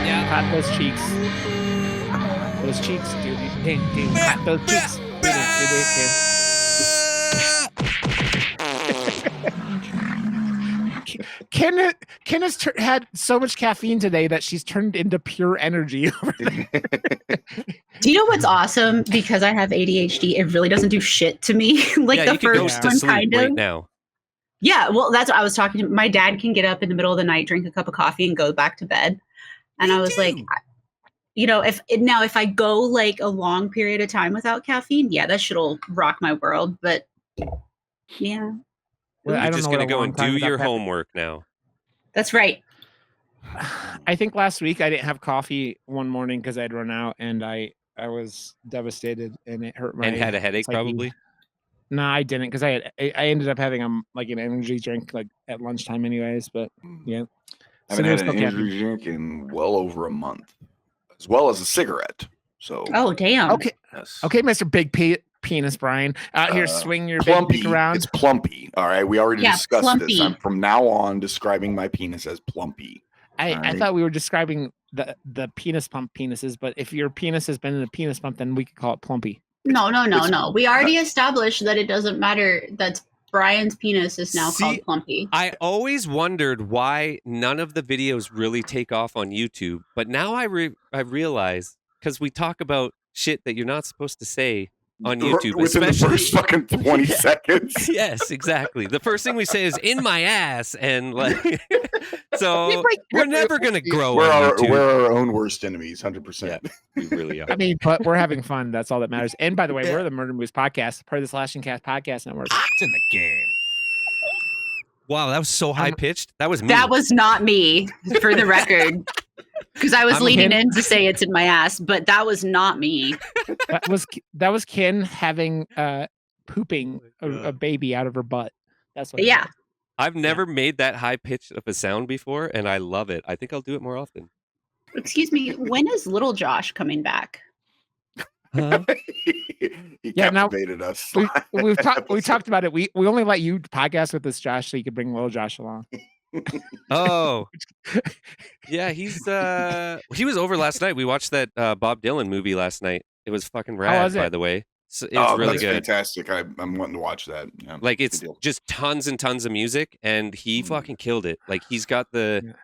Yeah. Pat those cheeks. Those cheeks, dude. Dude, pat those cheeks. Ken has had so much caffeine today that she's turned into pure energy. Do you know what's awesome? Because I have ADHD, it really doesn't do shit to me. Like the first one, kind of. Right now. Yeah, well, that's what I was talking to. My dad can get up in the middle of the night, drink a cup of coffee, and go back to bed. And I was like, you know, if I go like a long period of time without caffeine, yeah, that shit'll rock my world. But yeah, you're just gonna go and do your homework now. That's right. I think last week I didn't have coffee one morning because I'd run out, and I was devastated, and it hurt my. And had a headache, probably. No, I didn't, because I ended up having an energy drink like at lunchtime, anyways. But yeah, I haven't had an energy drink in well over a month, as well as a cigarette. So. Oh damn. Okay. Yes. Okay, Mr. Big Penis Brian, out here swing your plumpy, big peak around. It's plumpy. All right, we already discussed plumpy. this. I'm from now on describing my penis as plumpy. I thought we were describing the penis pump penises, but if your penis has been in a penis pump, then we could call it plumpy. No. We already established that it doesn't matter. That Brian's penis is now called plumpy. I always wondered why none of the videos really take off on YouTube, but now I realize, because we talk about shit that you're not supposed to say on YouTube, within the first fucking 20 seconds. Yes, exactly. The first thing we say is "in my ass," and like, so we're never gonna grow. We're our own worst enemies, 100%. Yeah, we really are. I mean, but we're having fun. That's all that matters. And by the way, we're the Murder Moose Podcast, part of the Slashing Cast Podcast Network. It's in the game. Wow, that was so high pitched. That was me. That was not me, for the record. Because I was leaning in to say it's in my ass, but that was not me. That was Ken having pooping a baby out of her butt. That's what. Yeah. I've never made that high pitch of a sound before, and I love it. I think I'll do it more often. Excuse me, when is little Josh coming back? Huh? He captivated us. We talked about it. We only let you podcast with this Josh so you could bring little Josh along. Oh, yeah, he was over last night. We watched that Bob Dylan movie last night. It was fucking rad, by the way. So it's really good. Fantastic. I'm wanting to watch that. Yeah, like, it's just tons and tons of music, and he fucking killed it. Like, he's got the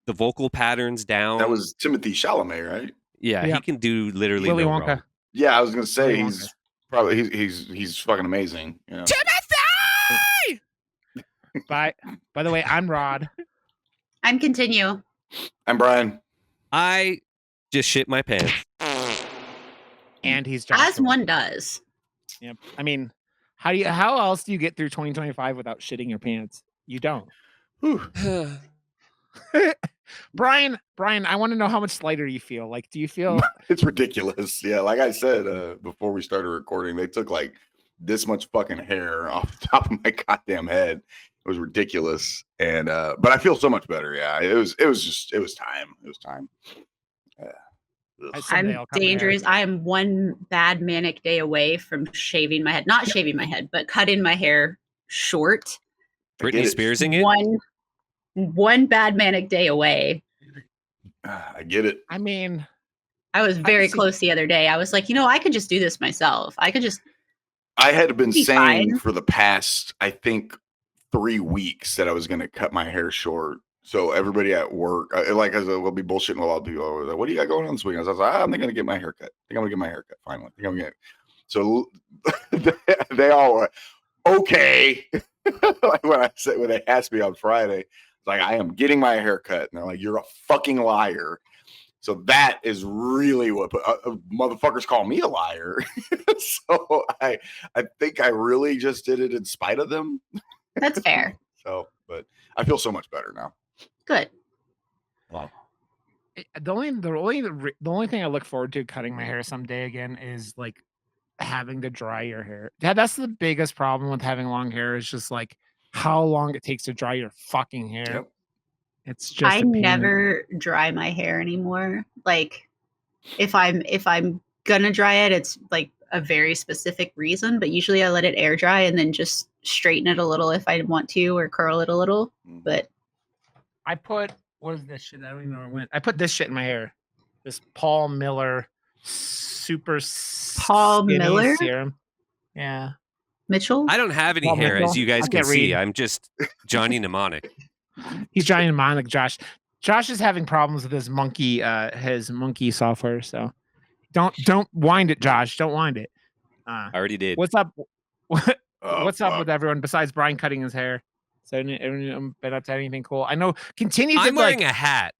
vocal patterns down. That was Timothy Chalamet, right? Yeah, he can do literally Willy no Wonka. wrong. Yeah, I was gonna say he's probably he's fucking amazing. You know? Timothy! By the way, I'm Rod. I'm Continue. I'm Brian. I just shit my pants. And he's Joshua. As one does. Yep. I mean, how else do you get through 2025 without shitting your pants? You don't. Brian, I want to know how much lighter you feel. Like, do you feel it's ridiculous? Yeah, like I said before we started recording, they took like this much fucking hair off the top of my goddamn head. It was ridiculous, and but I feel so much better. Yeah, it was time. It was time. I'm dangerous. I am one bad manic day away from shaving my head. Not shaving my head, but cutting my hair short. Britney Spearsing it? One bad manic day away. I get it. I mean, I was very close the other day. I was like, I could just do this myself. I had been saying for the past, I think, 3 weeks that I was going to cut my hair short. So everybody at work, we'll be bullshitting with a lot of people. Like, what do you got going on this weekend? I was like, I'm going to get my hair cut. I think I'm going to get my hair cut finally. I think I'm going to. So they all were okay. Like when they asked me on Friday, like, I am getting my hair cut. And they're like, you're a fucking liar. So that is really what motherfuckers call me a liar. So I think I really just did it in spite of them. That's fair. So, but I feel so much better now. Good. Wow. The only thing I look forward to cutting my hair someday again is like having to dry your hair. Yeah, that's the biggest problem with having long hair is just like how long it takes to dry your fucking hair. Yep. It's just I never dry my hair anymore. Like if I'm gonna dry it, it's like a very specific reason, but usually I let it air dry and then just straighten it a little if I want to, or curl it a little. But I put what is this shit? I don't even know where it went. I put this shit in my hair. This Paul Miller super Paul skinny Miller? serum. Yeah. Mitchell? I don't have any Paul hair, Mitchell? as you guys I can can't see. read. I'm just Johnny Mnemonic. He's Johnny Mnemonic, Josh. Josh is having problems with his monkey software, so don't wind it, Josh. Don't wind it. I already did. What's up? What's up fuck. with everyone besides Brian cutting his hair? So anyone been up to anything cool? I know continue I'm to wearing like a hat.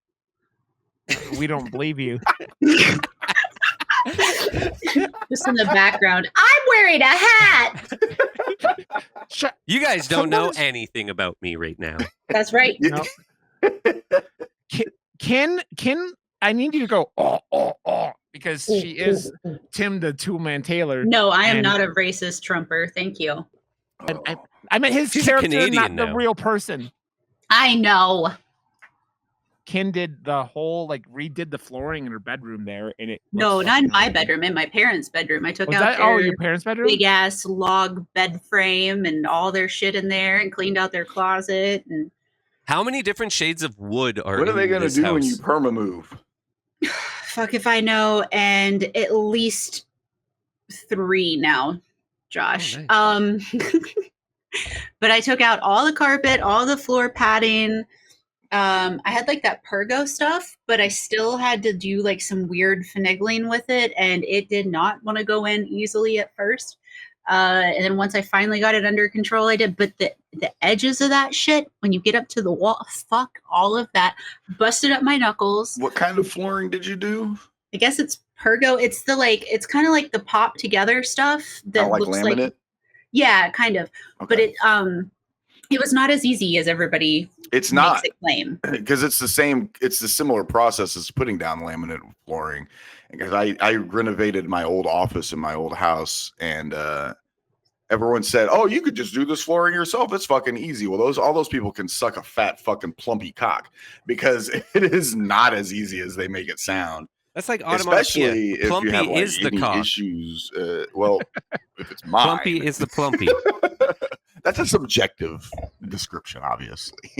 we don't believe you. Just in the background. I'm wearing a hat. You guys don't know Sometimes- anything about me right now. That's right. No. Can I need you to go because she is Tim the Toolman Taylor. No, I am And- not a racist Trumper. Thank you. I meant his She's a character, not Canadian the now. real person. I know. Ken did the whole redid the flooring in her bedroom there, and it No, looks not in fucking my amazing. bedroom. In my parents' bedroom. I took Was out that their your parents' bedroom? big ass log bed frame and all their shit in there, and cleaned out their closet. And How many different shades of wood are What are in they gonna this do house? when you perma move? fuck if I know. And at least 3 now, Josh. Oh, But I took out all the carpet, all the floor padding. I had like that Pergo stuff, but I still had to do like some weird finagling with it, and it did not want to go in easily at first. And then once I finally got it under control, I did. But the edges of that shit, when you get up to the wall, fuck all of that, busted up my knuckles. What kind of flooring did you do? I guess it's Pergo. It's the it's kind of like the pop together stuff that Not like looks laminate? like, yeah, kind of. Okay. But it was not as easy as everybody It's not, makes it claim. because it's the similar process as putting down laminate flooring. Because I renovated my old office in my old house, and everyone said, "Oh, you could just do this flooring yourself. It's fucking easy." Well, all those people can suck a fat fucking plumpy cock, because it is not as easy as they make it sound. That's like Especially if Plumpy you have like, is the any cock. issues. Well, if it's mine, Plumpy is the plumpy. That's a subjective description, obviously.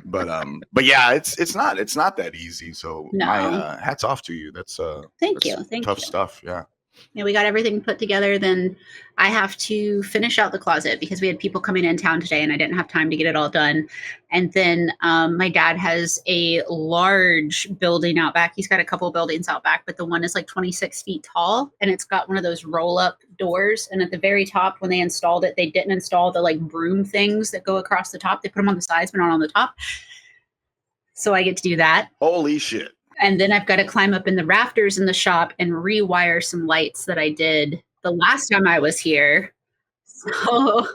but yeah, it's not that easy. So No. my hats off to you. That's Thank that's you. Thank tough you. stuff. Yeah. Yeah, we got everything put together. Then I have to finish out the closet because we had people coming in town today and I didn't have time to get it all done. And then my dad has a large building out back. He's got a couple buildings out back, but the one is like 26 feet tall, and it's got one of those roll up doors. And at the very top, when they installed it, they didn't install the like broom things that go across the top. They put them on the sides, but not on the top. So I get to do that. Holy shit. And then I've got to climb up in the rafters in the shop and rewire some lights that I did the last time I was here. So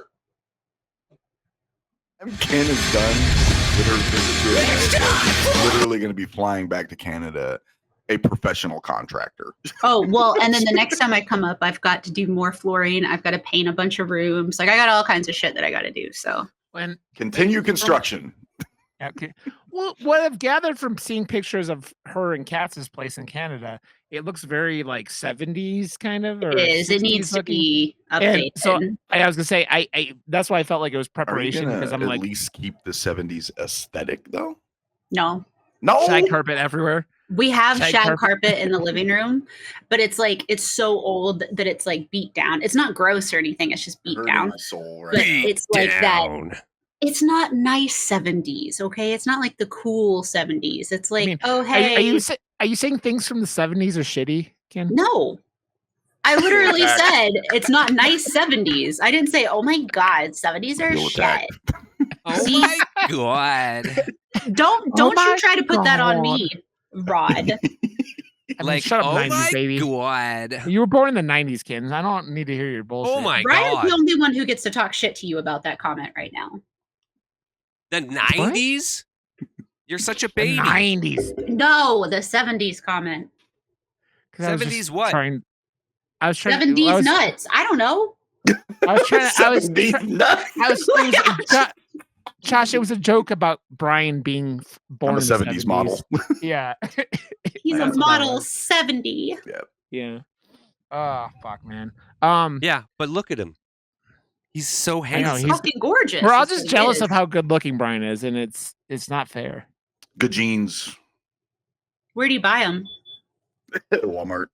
Ken is done with her visit to America. He's literally going to be flying back to Canada, a professional contractor. oh well, and then the next time I come up, I've got to do more flooring. I've got to paint a bunch of rooms. Like I got all kinds of shit that I got to do. So When Continue construction. okay. Well, what I've gathered from seeing pictures of her and Katz's place in Canada, it looks very like 70s kind of. Or it is. It 60s needs to looking. be And updated. so I was gonna say I that's why I felt like it was Are you preparation going because to I'm at like least keep the 70s aesthetic, though? No, No. shag carpet everywhere. we have Shag shag carpet. carpet in the living room, but it's like it's so old that it's like beat down. It's not gross or anything. It's just beat Hurting down. my soul But right now. it's like that. Down. It's not nice 70s, okay? It's not like the cool 70s. It's like, mean, oh Are hey, you saying things from the 70s are shitty, Ken? no. I literally attack. said it's not nice 70s. I didn't say, oh my god, 70s are Feel attack. shit. Oh See? my god! Don't my you try to put that on God. me, Rod. I mean, Like, shut up, oh 90s, my baby. god! You were born in the 90s, Ken. I don't need to hear your bullshit. Oh my Ryan's god! the only one who gets to talk shit to you about that comment right now. The 90s? You're such a The baby. 90s. No, the 70s comment. 'Cause I was 70s just what? trying. I was trying. 70s I was, nuts. I don't know. I was trying. I was. 70s nuts. I was. It was Josh, it was a joke about Brian being born I'm a in the 70s model. Yeah. He's That's a what that model was. 70. Yeah. Oh fuck, man. Yeah, but look at him. He's so I know, handsome. He's he's- fucking gorgeous. We're all That's just what he jealous is. of how good looking Brian is, and it's not fair. Good jeans. Where do you buy them? Walmart.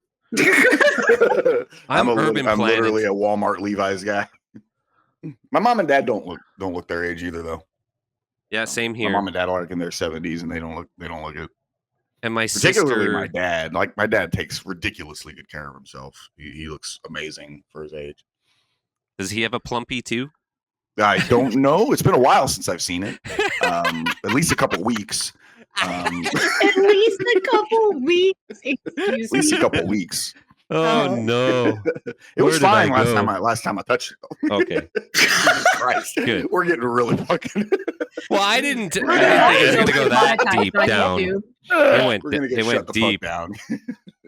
I'm I'm Urban Planet. literally a Walmart Levi's guy. My mom and dad don't look their age either, though. Yeah, same My here. mom and dad are like in their 70s, and they don't look it. And my Particularly sister, my dad. Like my dad takes ridiculously good care of himself. He looks amazing for his age. does he have a plumpy too? I don't know. It's been a while since I've seen it. At least a couple weeks. At least a couple weeks. Excuse At least a me. couple weeks. Oh no. It was Where did fine I go? last time I touched it. Okay. Jesus Christ. Good. We're getting really fucking. Well, I didn't think it was going to go that deep down. They went We're gonna get they went shut the deep. fuck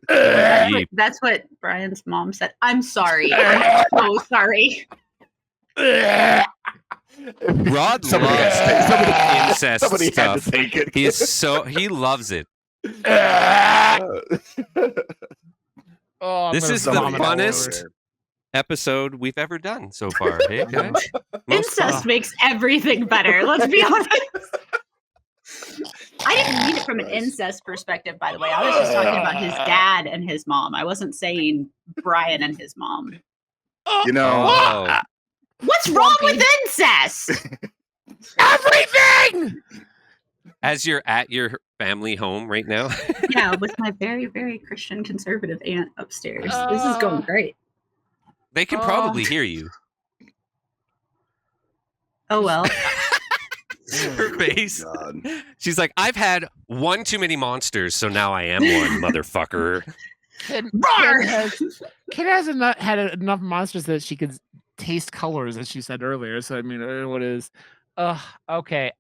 down. Deep. That's what Brian's mom said. I'm sorry. I'm so sorry. Rod Somebody loves had to take- incest somebody had stuff. to take it. He loves it. Oh, I'm This gonna is the vomit all over funnest it. episode we've ever done so far. Hey guys, most Incest fun. makes everything better. Let's be honest. I didn't mean it from an incest perspective, by the way. I was just talking about his dad and his mom. I wasn't saying Brian and his mom. You know, Oh, What's wrong with incest? Everything. as you're at your family home right now. Yeah, with my very, very Christian conservative aunt upstairs. This is going great. They can probably hear you. Oh well. Her face. God. She's like, I've had one too many monsters, so now I am one, motherfucker. Kid Bar! has had enough monsters that she could taste colors, as she said earlier. So I mean, what is? Okay.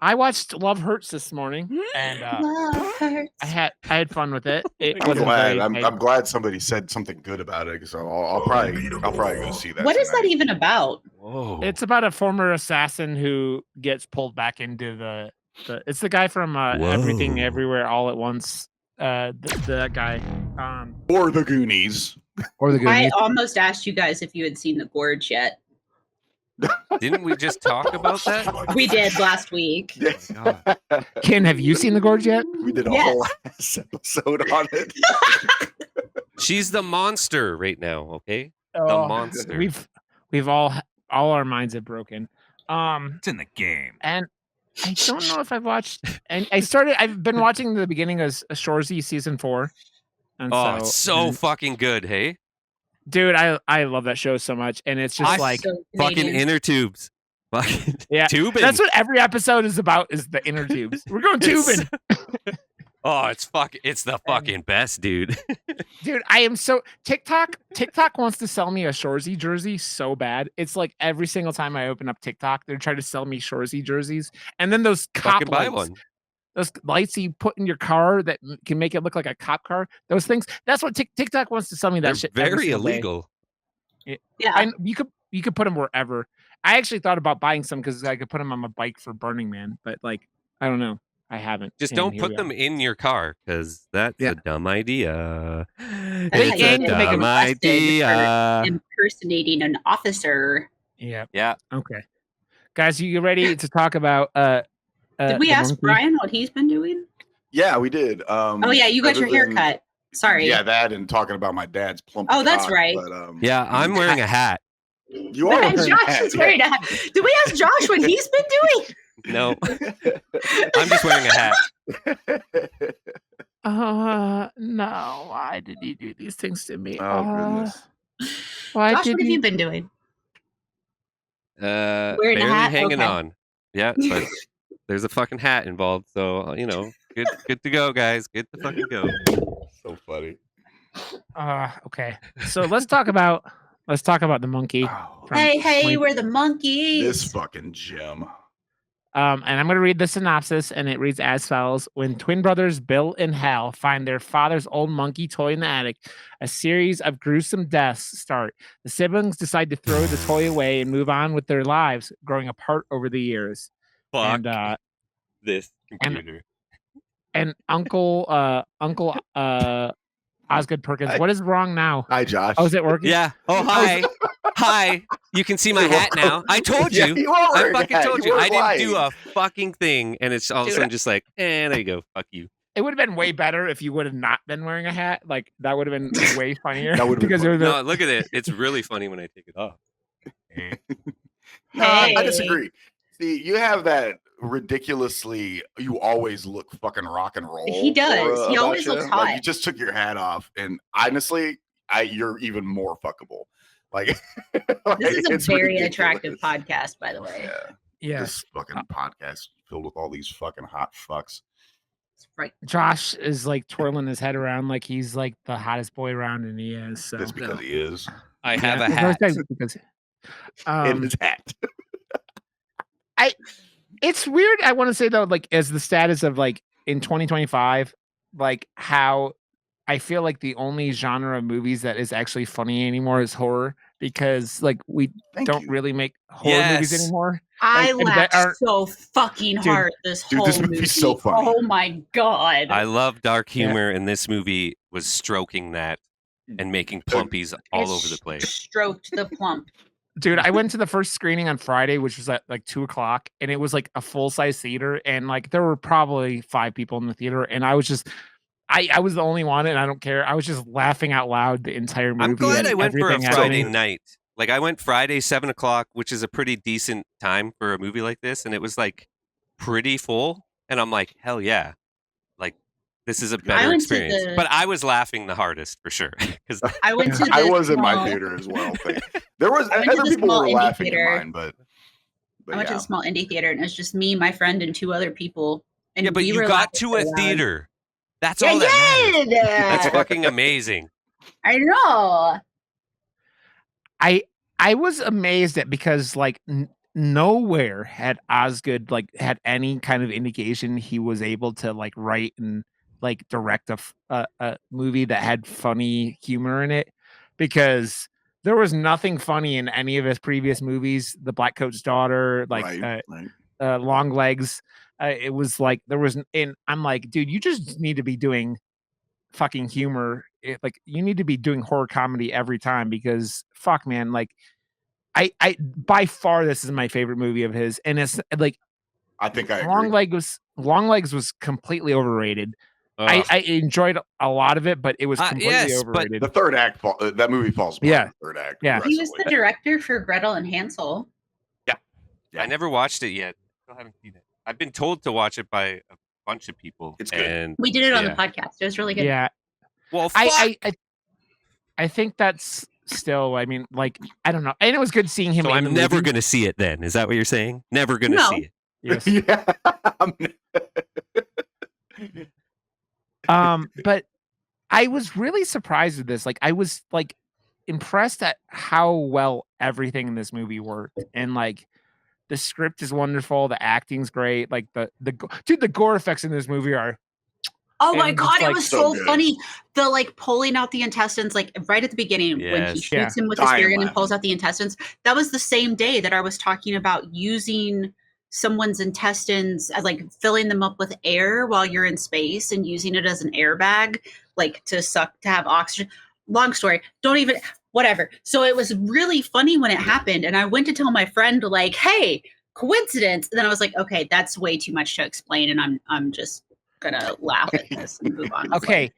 I watched Love Hurts this morning, and Love hurts. I had fun with it. It I'm wasn't glad. very. I'm glad somebody said something good about it. So I'll probably go see that. What is that tonight. even about? Whoa. It's about a former assassin who gets pulled back into the. It's the guy from Everything Whoa. Everywhere All at Once. The guy. Or the Goonies. Or the I Goonies. almost asked you guys if you had seen The Gorge yet. Didn't we just talk about that? We did last week. God. Ken, have you seen The Gorge yet? We did a Yes. whole ass episode on it. She's the monster right now, okay? The Oh, monster. We've all our minds have broken. It's in the game. And I don't know if I've watched. And I've been watching the beginning of Shoresy season 4. And Oh, it's so fucking good, hey? dude, I love that show so much, and it's just like So Fucking Canadian. inner tubes. Fucking Yeah, tubing. that's what every episode is about, is the inner tubes. We're going tubing, Oh, it's the fucking best, dude. dude. I am so TikTok wants to sell me a Shoresy jersey so bad. It's like every single time I open up TikTok, they're trying to sell me Shoresy jerseys, and then those cop Fucking buy lights. one. Those lights you put in your car that can make it look like a cop car. Those things. That's what TikTok wants to sell me. That They're shit. every very single day. illegal. Yeah. You could put them wherever. I actually thought about buying some because I could put them on my bike for Burning Man, but like I don't know. I haven't. Just and don't here put we them are. in your car because that's Yeah. a dumb idea. They It's a can make 'em dumb arrested idea. Impersonating an officer. Yeah. Yeah. Okay. Guys, you ready to talk about Did we the ask monkey? Brian what he's been doing? Yeah, we did. Oh yeah, you got your other than- haircut. Sorry. Yeah, that and talking about my dad's plump. Oh, that's cock, right. But, Yeah, I'm wearing a hat. You are And wearing Josh that, is wearing a hat. Did we ask Josh what he's been doing? No, I'm just wearing a hat. No. Why did you do these things to me? Oh goodness. Why Josh, did what have you been doing? Barely hat? hanging Okay. on. Yeah, but there's a fucking hat involved, so good to go, guys. Good to fucking go. So funny. Okay. So let's talk about the monkey. Oh, from Hey, Blink. we're the monkeys. this fucking gem. And I'm going to read the synopsis, and it reads as follows. When twin brothers Bill and Hal find their father's old monkey toy in the attic, a series of gruesome deaths start. The siblings decide to throw the toy away and move on with their lives, growing apart over the years. Fuck And this computer. and Uncle Osgood Perkins. Hi. What is wrong now? Hi, Josh. Oh, is it working? Yeah. Oh, hi. Hi. You can see my hat now. I told you. you are I wearing a fucking hat. told You you. I weren't didn't do lying. a fucking thing. And it's all of a Dude, sudden just like, there you go. Fuck you. It would have been way better if you would have not been wearing a hat. Like that would have been way funnier. That would have been because funny. it was No, look at it. It's really funny when I take it off. No, I Hey. disagree. See, you have that ridiculously. You always look fucking rock and roll. He does. aura He about always you. looks Like hot. you just took your hat off, and honestly, you're even more fuckable. Like This is it's a very ridiculous. attractive podcast, by the way. Yeah, yeah. this fucking podcast filled with all these fucking hot fucks. It's right. Josh is like twirling his head around like he's like the hottest boy around, and he is. So Just because he is I have Yeah. a hat. Because, in his hat. it's weird. I want to say though, like as the status of like in 2025, like how I feel like the only genre of movies that is actually funny anymore is horror because like we Thank don't you. really make horror movies Yes. anymore. I and that laughed aren't- so fucking Dude, hard this dude, whole this movie. movie's so funny. Oh my god. I love dark Yeah. humor, and this movie was stroking that and making plumpies all It over the place. Stroked the plump. Dude, I went to the first screening on Friday, which was at like 2:00, and it was like a full size theater, and like there were probably 5 people in the theater, and I was just, I was the only one, and I don't care. I was just laughing out loud the entire movie. I'm glad and I went for a everything Friday happening. night. Like I went Friday 7:00, which is a pretty decent time for a movie like this, and it was like pretty full. And I'm like, hell yeah, like this is a better went to experience. the- But I was laughing the hardest for sure because I went to I the was in my small- theater as well. But there was I went to other the people small were indie laughing theater. at mine, but I went to yeah. the small indie theater, and it was just me, my friend, and 2 other people. And yeah, but we you were got laughing to so a loud. theater. That's Yeah, all that matters. yeah. That's fucking amazing. I know. I was amazed at because like nowhere had Osgood like had any kind of indication he was able to like write and like direct a movie that had funny humor in it because there was nothing funny in any of his previous movies. The Blackcoat's Daughter, like right. Long Legs. It was like there was, and I'm like, dude, you just need to be doing fucking humor. Like you need to be doing horror comedy every time because fuck, man, like I by far this is my favorite movie of his, and it's like I think I Long agree. Legs was completely overrated. Ugh. I enjoyed a lot of it, but it was completely yes, but overrated. The third act, that movie falls apart. Yeah. In the third act. Yeah. He was the aggressively. director for Gretel and Hansel. I never watched it yet. Still haven't seen it. I've been told to watch it by a bunch of people. It's good. And We did it on Yeah. the podcast. It was really good. Yeah, well, fuck. I think that's still. I mean, like I don't know, and it was good seeing him. So in I'm the never movie. going to see it then. Is that what you're saying? Never going to No. see it. Yes. Yeah. But I was really surprised with this. Like, I was like impressed at how well everything in this movie worked, and like the script is wonderful, the acting's great. Like the gore effects in this movie are Oh my And just, god, it like, was so so good. funny. The like pulling out the intestines, like right at the beginning when he Yes. shoots Yeah. him with his Dying spear gun and laughing. pulls out the intestines. That was the same day that I was talking about using someone's intestines as like filling them up with air while you're in space and using it as an airbag, like to have oxygen. Long story. Don't even whatever. So it was really funny when it happened. And I went to tell my friend, like, hey, coincidence. And then I was like, okay, that's way too much to explain. And I'm just gonna laugh at this and move on. okay.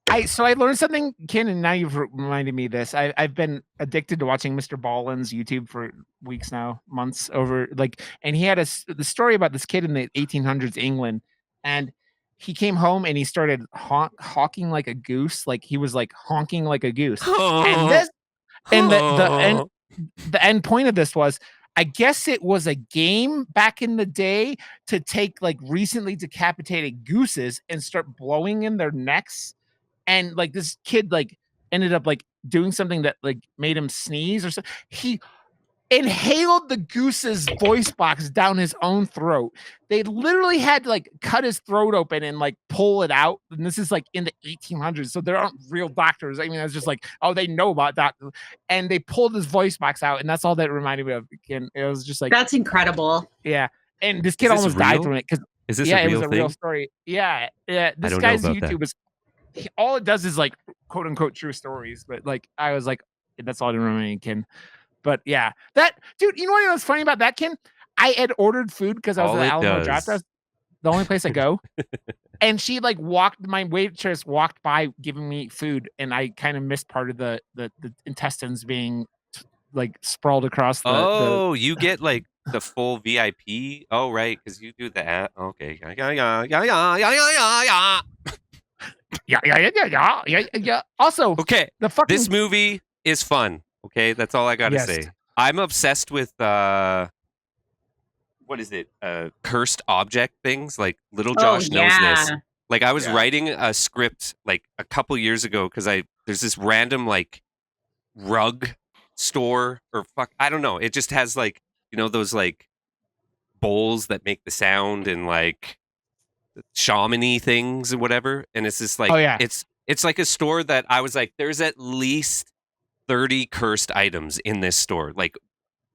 I learned something, Ken, and now you've reminded me of this. I've been addicted to watching Mr. Ballin's YouTube for weeks now, months over. Like, and he had the story about this kid in the 1800s England, and he came home and he started hawking like a goose, like he was like honking like a goose. And this, and the end point of this was, I guess it was a game back in the day to take like recently decapitated gooses and start blowing in their necks. And like this kid like ended up like doing something that like made him sneeze or something. He inhaled the goose's voice box down his own throat. They literally had to like cut his throat open and like pull it out. And this is like in the 1800s. So there aren't real doctors. I mean, it's just like, oh, they know about doctors. And they pulled his voice box out. And that's all that reminded me of. And it was just like, That's incredible. yeah. And this kid Is this almost died real? from it because Is this yeah, a it real was a thing? real story. Yeah. Yeah. This don't know guy's about that. YouTube is all it does is like quote unquote true stories, but like I was like, that's all I remember, Ken. But yeah, that dude, you know what was funny about that, Ken? I had ordered food because I was at All the it Alamo Draft House, does. the only place I go. And she like my waitress walked by giving me food, and I kind of missed part of the intestines being like sprawled across the Oh, you get like the full VIP. Oh, right, because you do the okay. yeah. Also, Okay, the fucking this movie is fun. Okay, that's all I gotta Yes. say. I'm obsessed with what is it? Cursed object things. Like Little Josh knows this. Like I was writing a script like a couple years ago because there's this random like rug store or I don't know. It just has like, you know, those like bowls that make the sound and like shamany things and whatever. And it's just like, Oh, yeah. it's like a store that I was like, there's at least 30 cursed items in this store. Like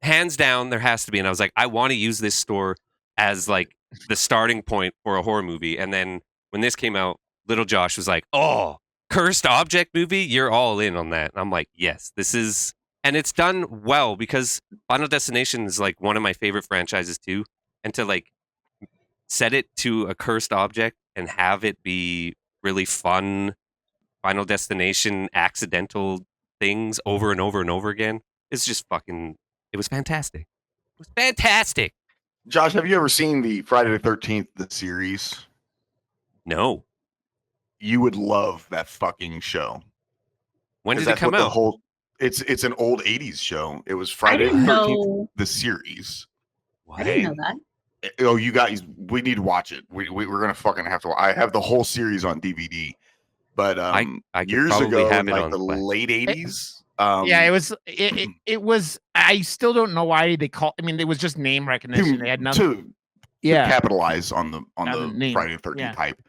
hands down, there has to be. And I was like, I want to use this store as like the starting point for a horror movie. And then when this came out, Little Josh was like, oh, cursed object movie, you're all in on that. And I'm like, yes, this is, and it's done well because Final Destination is like one of my favorite franchises too. And to like set it to a cursed object and have it be really fun Final Destination accidental things over and over and over again, it's just fucking, it was fantastic. It was fantastic. Josh, have you ever seen the Friday the 13th, the series? No. You would love that fucking show. When did it That's come what the out? whole it's an old 80s show. It was Friday the didn't 13th, know. the series. I didn't know that. Oh, you guys, we need to watch it. We're gonna fucking have to. I have the whole series on DVD, but I could years probably ago, have in it like on the Flex. late 80s. Yeah, it was. I still don't know why they call. I mean, it was just name recognition. They had nothing. to capitalize on the name. Friday the 13th Yeah. hype.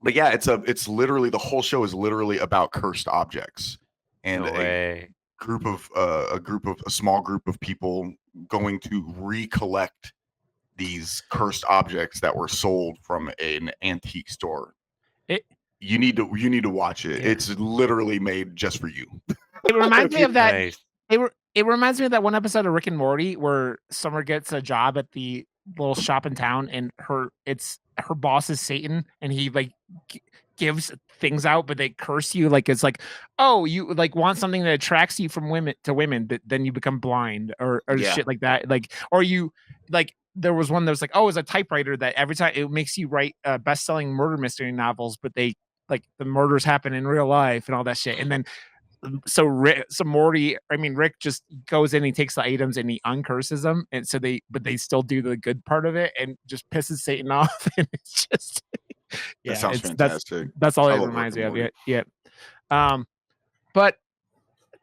But yeah, it's literally the whole show is literally about cursed objects and No way. a small group of people going to recollect these cursed objects that were sold from an antique store. You need to watch it. Yeah. It's literally made just for you. It reminds me of that. Nice. It reminds me of that one episode of Rick and Morty where Summer gets a job at the little shop in town, and her boss is Satan, and he like gives things out, but they curse you. Like it's like, oh, you like want something that attracts you from women, but then you become blind or shit like that. Like, or you like. There was one that was like, oh, it's a typewriter that every time it makes you write best-selling murder mystery novels, but they like the murders happen in real life and all that shit. And then so Rick just goes in, he takes the items and he uncurses them, and so they still do the good part of it and just pisses Satan off. And it's just That sounds fantastic. That's all I it love reminds me Rick of. and Yeah. But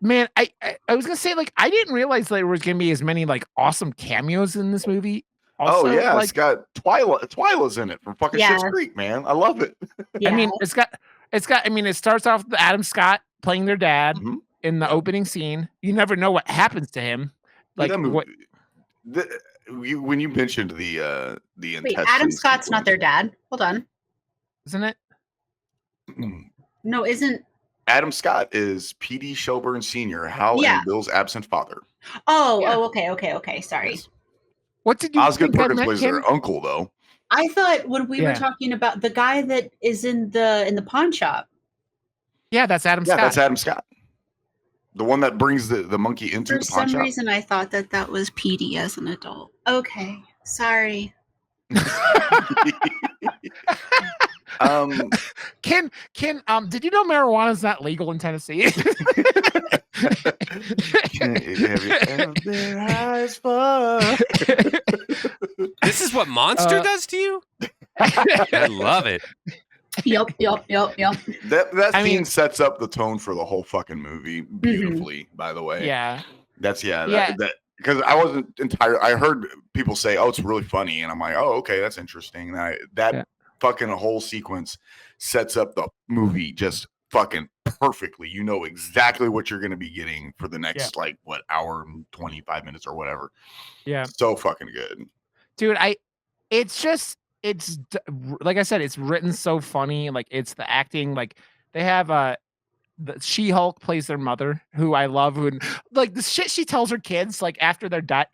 man, I was gonna say, like, I didn't realize there was gonna be as many like awesome cameos in this movie. Also, Oh yeah, like, it's got Twyla's in it from fucking Schitt's Creek, man. I love it. I mean, it's got. I mean, it starts off with Adam Scott playing their dad in the opening scene. You never know what happens to him. Like what? When you mentioned the wait, Adam Scott's not their dad. Hold on, isn't it? No, isn't. Adam Scott is P.D. Shelburne Sr., Hal and Bill's absent father. Okay. Sorry. Yes. What did you Osgood think Perkins plays their uncle, though. I thought when we were talking about the guy that is in the pawn shop. Yeah, that's Adam Scott. Yeah, that's Adam Scott. The one that brings the monkey into the pawn shop. For some reason, I thought that was PD as an adult. Okay, sorry. Ken, did you know marijuana is not legal in Tennessee? Have you ever been high as fuck? This is what Monster does to you? I love it. Yep. That scene sets up the tone for the whole fucking movie beautifully, by the way. Yeah. That's that because I wasn't entirely. I heard people say, "Oh, it's really funny," and I'm like, "Oh, okay, that's interesting." That fucking whole sequence sets up the movie just fucking perfectly. You know exactly what you're going to be getting for the next hour and 25 minutes or whatever. Yeah, so fucking good, dude. It's like I said, it's written so funny. Like it's the acting, like they have the She-Hulk plays their mother, who I love, who like the shit she tells her kids, like after they're dead.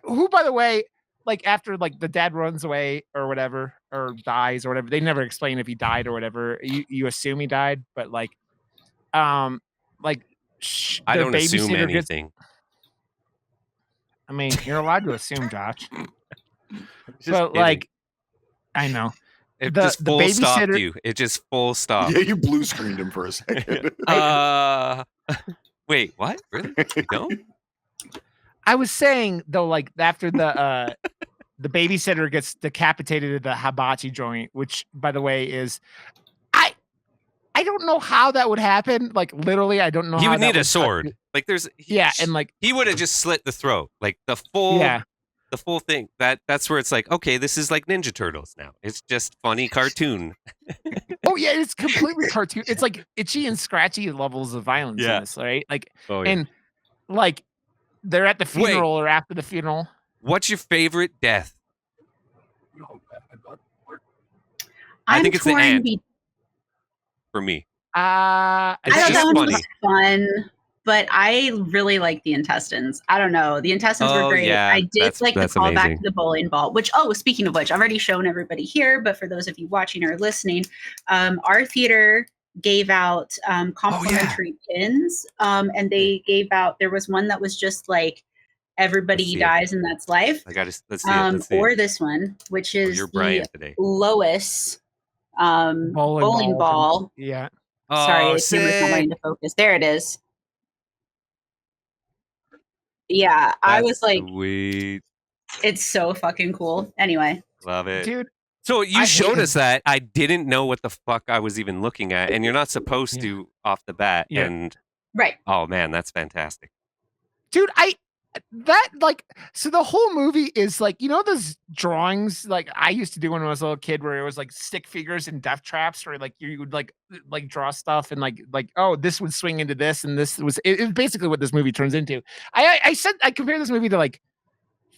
Who, by the way, like after like the dad runs away or whatever, or dies or whatever. They never explain if he died or whatever. You assume he died, but um, like I their don't assume babysitter gets. anything. I mean, you're allowed to assume, Josh. Just But kidding. like, I know. It the just full stopped babysitter- you. It just full stop. Yeah, you blue screened him for a second. Wait, what? Really? You don't? I was saying though, like after the babysitter gets decapitated at the hibachi joint, which by the way is, I don't know how that would happen. Like literally, I don't know. He how would that need a cut- sword. Like there's and like he would have just slit the throat. Like the full the full thing. That's where it's like, okay, this is like Ninja Turtles now. It's just funny cartoon. Oh yeah, it's completely cartoon. It's like itchy and scratchy levels of violence in this, right? Like and like they're at the funeral or after the funeral. What's your favorite death? I think it's the torn ant. be- For me. I It's thought just that one funny. was fun, but I really like the intestines. I don't know. The intestines were great. yeah, I did like the that's callback amazing. to the bowling ball, which, speaking of which, I've already shown everybody here, but for those of you watching or listening, our theater gave out complimentary pins. And they gave out, there was one that was just like, everybody dies and that's life. Let's see it. Or this one, which is You're the Brian today. Lois bowling ball. Yeah. Sorry, Oh, the camera's not wanting sick. to focus. There it is. Yeah, I That's was like, sweet. it's so fucking cool. Anyway, Love it. Dude, So you I showed hated- us that. I didn't know what the fuck I was even looking at, and you're not supposed to off the bat. Yeah. And right. oh man, that's fantastic. Dude, so the whole movie is like, you know, those drawings like I used to do when I was a little kid where it was like stick figures and death traps, or like you would like draw stuff and like oh, this would swing into this, and this was it was basically what this movie turns into. I said I compare this movie to like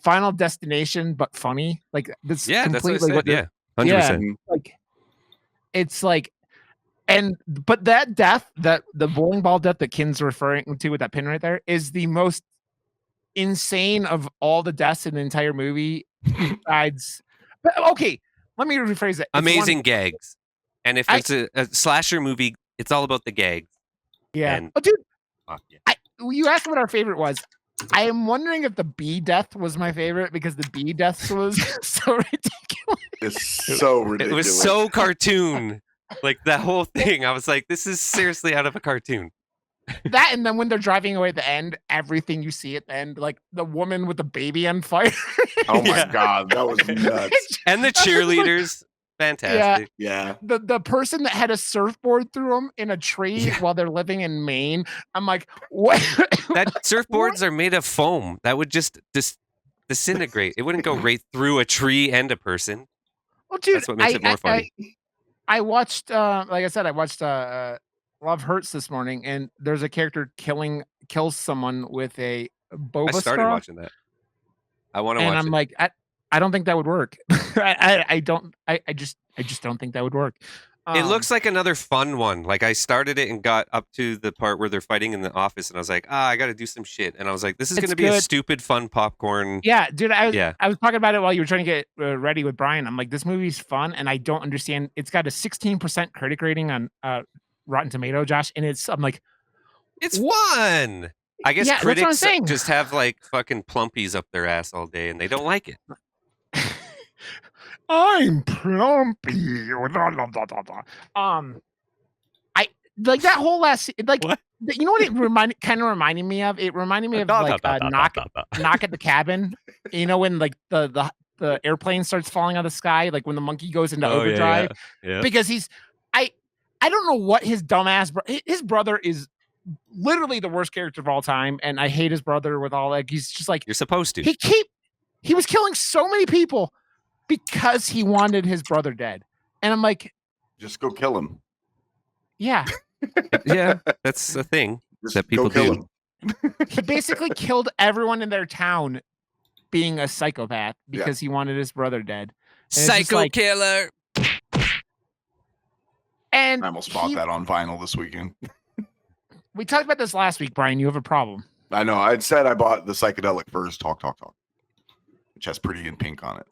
Final Destination but funny. Like this Yeah, that's what I completely said. Yeah, 100%. like it's like but that death, that the bowling ball death that Kin's referring to with that pin right there is the most insane of all the deaths in the entire movie. Besides, but okay, let me rephrase it. It's Amazing gags. And if it's a slasher movie, it's all about the gags. Yeah. And, oh, dude, yeah. you asked what our favorite was. I am wondering if the bee death was my favorite because the bee death was so ridiculous. It's so ridiculous. It was so cartoon. Like that whole thing. I was like, this is seriously out of a cartoon. That, and then when they're driving away at the end, everything you see at the end, like the woman with the baby on fire. Oh my god, that was nuts. And the cheerleaders, fantastic. Yeah. The person that had a surfboard through them in a tree while they're living in Maine. I'm like, what? That surfboards are made of foam. That would just disintegrate. It wouldn't go right through a tree and a person. Well, dude, that's what makes it more funny. I watched, like I said, I watched Love Hurts this morning, and there's a character kills someone with a boba I started straw, watching that. I want to watch and I'm it. like, I don't think that would work. I just don't think that would work. It looks like another fun one. Like I started it and got up to the part where they're fighting in the office, and I was like, I got to do some shit. And I was like, this is going to be a stupid, fun popcorn. Yeah, dude. I was talking about it while you were trying to get ready with Brian. I'm like, this movie's fun, and I don't understand. It's got a 16% critic rating on Rotten Tomato, Josh, and I'm like, it's fun. I guess yeah, that's what I'm critics saying. just have like fucking plumpies up their ass all day, and they don't like it. I'm plumpy. I like that whole last like What? you know what it kind of reminded me of? It reminded me of like knock at the cabin. You know when like the airplane starts falling out of the sky, like when the monkey goes into overdrive. Yeah. Because I don't know what his dumbass his brother is literally the worst character of all time, and I hate his brother with all like he's just like You're supposed to. He was killing so many people because he wanted his brother dead. And I'm like, just go kill him. Yeah. Yeah, that's a thing that people do. He basically killed everyone in their town being a psychopath because he wanted his brother dead. And Psycho killer. And I almost bought that on vinyl this weekend. we talked about this last week, Brian. You have a problem. I know. I'd said I bought the psychedelic first Talk, which has Pretty in Pink on it.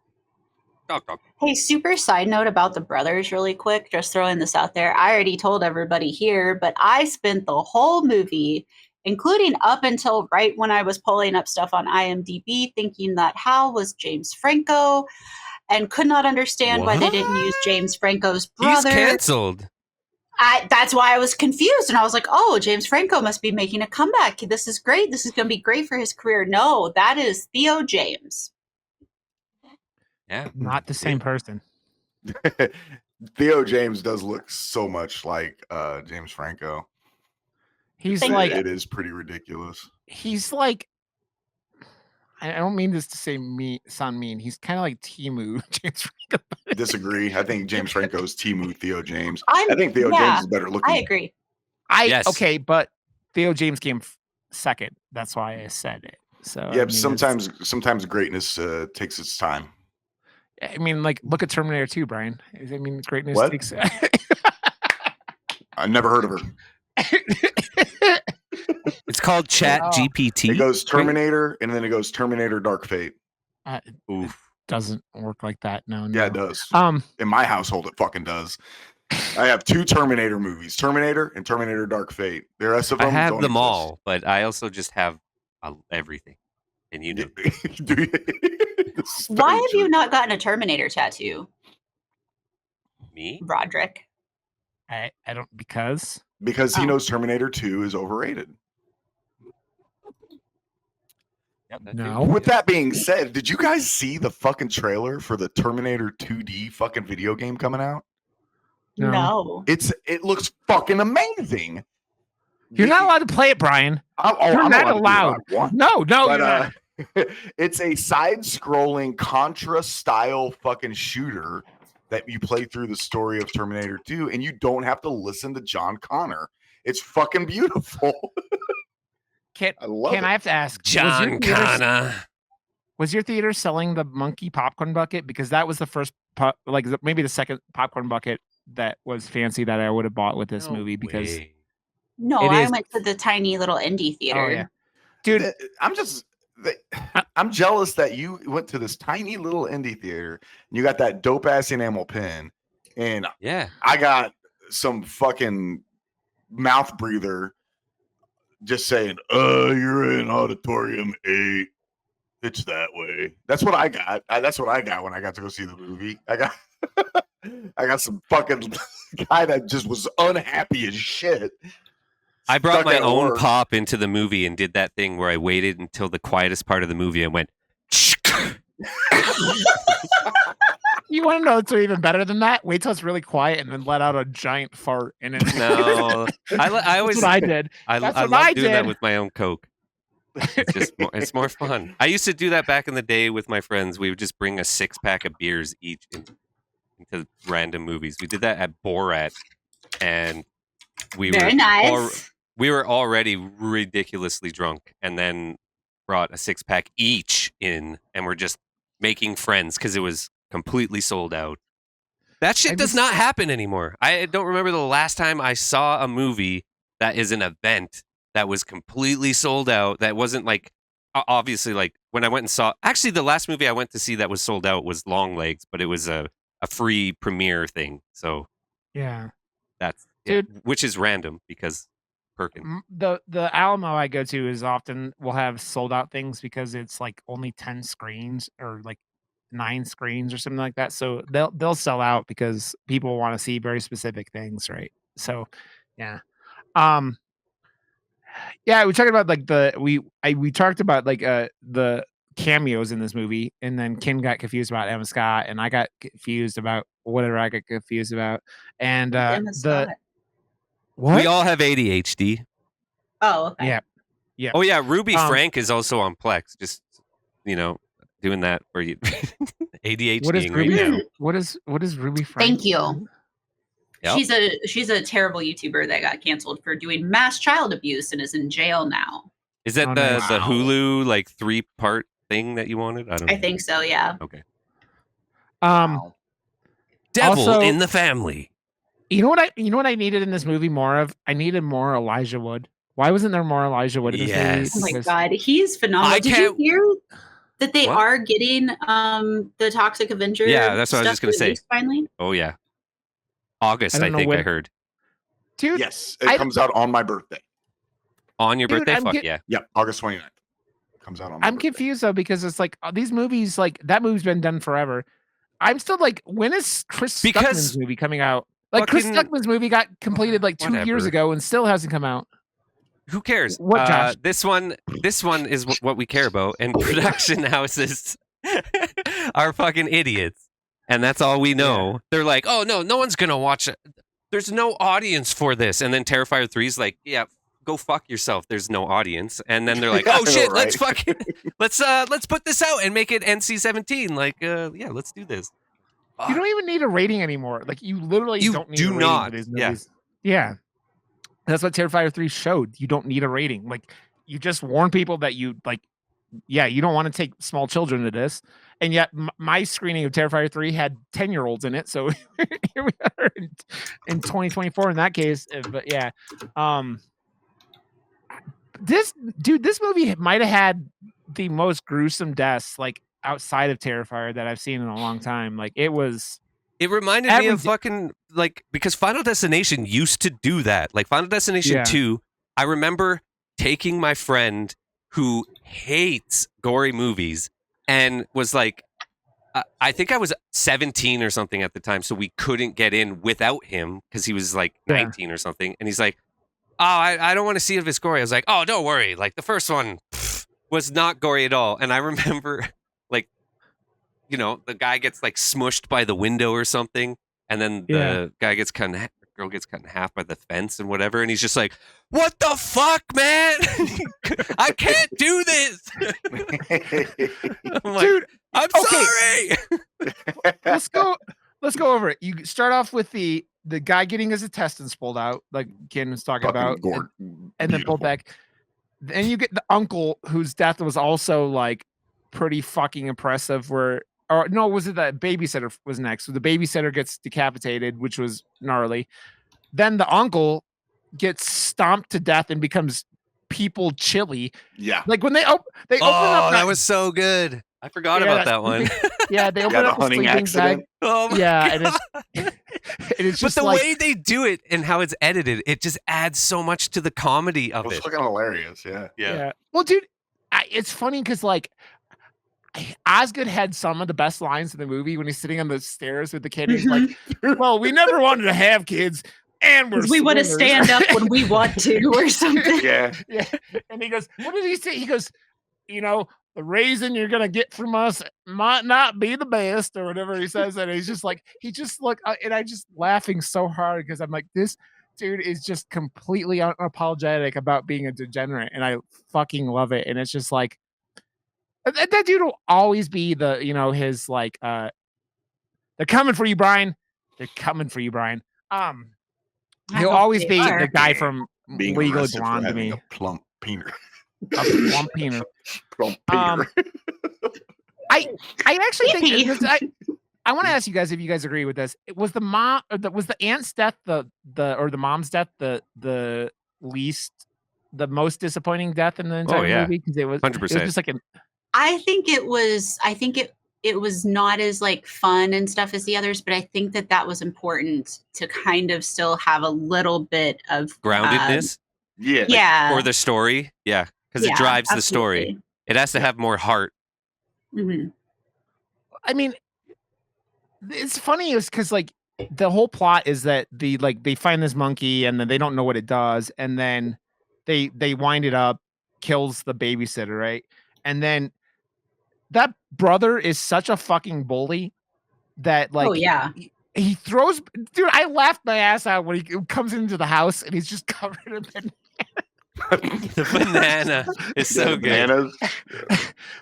Talk. Hey, super side note about the brothers, really quick. Just throwing this out there. I already told everybody here, but I spent the whole movie, including up until right when I was pulling up stuff on IMDb, thinking that Hal was James Franco, and could not understand why they didn't use James Franco's brother. He's canceled. That's why I was confused, and I was like, "Oh, James Franco must be making a comeback. This is great. This is going to be great for his career." No, that is Theo James. Yeah, Not the same person. Theo James does look so much like James Franco. He's Thank like you. It is pretty ridiculous. he's like. I don't mean this to sound mean. He's kind of like Timu James Franco. Disagree. I think James Franco's Timu Theo James. I think Theo James is better looking. I agree. Yes. Okay, but Theo James came second. That's why I said it. So Yeah, I mean, sometimes greatness takes its time. I mean, like, look at Terminator 2, Brian. I mean, greatness What? takes. I never heard of her. it's called Chat Oh. GPT. It goes Terminator, and then it goes Terminator Dark Fate. Oof. Doesn't work like that. No. Yeah, it does. Um, In my household, it fucking does. I have 2 Terminator movies, Terminator and Terminator Dark Fate. The rest of them I have don't them exist. all, but I also just have everything. And you know, Do you? This is Why very have true. you not gotten a Terminator tattoo, me? Roderick? I don't because Because he Oh. knows Terminator 2 is overrated. Yep, that's No. it. With that being said, did you guys see the fucking trailer for the Terminator 2D fucking video game coming out? No. It looks fucking amazing. You're not allowed to play it, Brian. You're I'm not allowed. allowed. To do what I want. No, But, you're not. it's a side-scrolling Contra style fucking shooter that you play through the story of Terminator 2, and you don't have to listen to John Connor. It's fucking beautiful. Can I love it. I have to ask? John Connor. Was your theater selling the monkey popcorn bucket? Because that was the first, maybe the second popcorn bucket that was fancy that I would have bought with this No movie. Because way. No, It I is- went to the tiny little indie theater. oh yeah, dude, I'm jealous that you went to this tiny little indie theater and you got that dope ass enamel pen, and Yeah. I got some fucking mouth breather just saying, you're in auditorium 8. It's that way. That's what I got. That's what I got when I got to go see the movie. I got some fucking guy that just was unhappy as shit. I brought Stuck my at own work. pop into the movie and did that thing where I waited until the quietest part of the movie and went, you want to know what's even better than that? Wait till it's really quiet and then let out a giant fart in it. no. I That's always, what I did. I That's love what I doing that did. with my own Coke. It's just it's more fun. I used to do that back in the day with my friends. We would just bring a 6-pack of beers each into random movies. We did that at Borat, and Very nice. we were already ridiculously drunk, and then brought a 6-pack each in, and we're just making friends because it was completely sold out. That shit does not happen anymore. I don't remember the last time I saw a movie that is an event that was completely sold out. That wasn't like, obviously, like when I went and saw, actually the last movie I went to see that was sold out was Longlegs, but it was a free premiere thing. So Yeah. that's, Dude. which is random because Perkins. The Alamo I go to is often will have sold out things because it's like only 10 screens or like 9 screens or something like that. So they'll sell out because people want to see very specific things, right? So yeah. Yeah, we talked about like we talked about like the cameos in this movie, and then Ken got confused about Emma Scott, and I got confused about whatever I got confused about. And Emma Scott. what? We all have ADHD. Oh, okay. Yeah. Yeah. Oh yeah, Ruby Um, Frank is also on Plex. Just doing that for you. ADHD. What is right Ruby? now. What is Ruby Frank? Thank you. Yep. She's a terrible YouTuber that got canceled for doing mass child abuse and is in jail now. Is that Oh, the nice. the Wow. Hulu like 3-part thing that you wanted? I don't know. I think so, yeah. Okay. Um, Devil Also- in the family. You know what I needed in this movie more of? I needed more Elijah Wood. Why wasn't there more Elijah Wood in this Yes. Oh movie? my Because god, he's phenomenal. I Did you can't- hear that they What? are getting the Toxic Avenger? Yeah, that's what I was stuff just gonna say. released finally. Oh yeah, August. I I don't know think I when. heard Dude, Yes, it comes out on my birthday. on your Dude, birthday. I'm Fuck get- yeah. Yep, August 29th. Comes out on my I'm birthday. confused though because it's like these movies, like that movie's been done forever. I'm still like, when is Chris Because Stuckman's movie coming out? Like Chris fucking- Stuckman's movie got completed like 2 years Whatever. ago and still hasn't come out. Who cares? What, Josh? This one is what we care about, and production houses are fucking idiots, and that's all we know. They're like, oh no one's gonna watch it. There's no audience for this, and then Terrifier 3's like, yeah, go fuck yourself. There's no audience, and then they're like, Yeah, oh I know, shit, right? let's put this out and make it NC-17. Like, yeah, let's do this. You don't even need a rating anymore. Like you literally You don't need do a rating not. for these Yeah. movies. Yeah. That's what Terrifier 3 showed. You don't need a rating. Like you just warn people that you like, yeah, you don't want to take small children to this. And yet my screening of Terrifier 3 had 10-year-olds in it. So here we are in 2024 in that case. But yeah. This movie might have had the most gruesome deaths like outside of Terrifier that I've seen in a long time. Like it reminded me of fucking like, because Final Destination used to do that. Like Final Destination Yeah. 2, I remember taking my friend who hates gory movies and was like, I think I was 17 or something at the time, so we couldn't get in without him because he was like 19 or something. And he's like, oh, I don't want to see if it's gory. I was like, oh, don't worry. Like the first one was not gory at all. And I remember like, you know, the guy gets like smushed by the window or something. And then the guy gets girl gets cut in half by the fence and whatever. And he's just like, what the fuck, man? I can't do this. I'm like, dude, I'm okay. sorry. let's go over it. You start off with the guy getting his intestines pulled out, like Ken was talking about, and then pulled back. Then you get the uncle whose death was also like pretty fucking impressive. Or no, was it the babysitter was next? So the babysitter gets decapitated, which was gnarly. Then the uncle gets stomped to death and becomes people chili. Yeah, like when they open up that was so good. I forgot about that one. Yeah, they open up the hunting accident. Oh my yeah, God. and it's just but the like, way they do it and how it's edited, it just adds so much to the comedy It of was it. fucking hilarious. Yeah. yeah. Well, dude, it's funny because like Osgood had some of the best lines in the movie when he's sitting on the stairs with the kid. He's like, "Well, we never wanted to have kids, and we want to swingers." stand up when we want to, or something. Yeah. Yeah, and he goes, "What did he say?" He goes, "You know, the raising you're gonna get from us might not be the best," or whatever he says. And he's just like, and I just laughing so hard because I'm like, this dude is just completely unapologetic about being a degenerate, and I fucking love it. And it's just like, that dude will always be the, you know, his like, they're coming for you, Brian. They're coming for you, Brian. He'll always be the guy from Being Legally arrested for Blonde to having me. a plump peener. A plump peener. Plump peener. I actually think Yippee. I want to ask you guys if you guys agree with this. Was the mom or was the aunt's death the mom's death the most disappointing death in the entire movie? Because it was 100%. It was just like I think it was not as like fun and stuff as the others, but I think that was important to kind of still have a little bit of Groundedness. Yeah. Or the story. Yeah. Because it drives the story. It has to have more heart. Mm-hmm. I mean, it's funny is because like the whole plot is that they find this monkey and then they don't know what it does, and then they wind it up, kills the babysitter, right? And then that brother is such a fucking bully that like, oh yeah, he throws, dude, I laughed my ass out when he comes into the house and he's just covered in The banana is so good.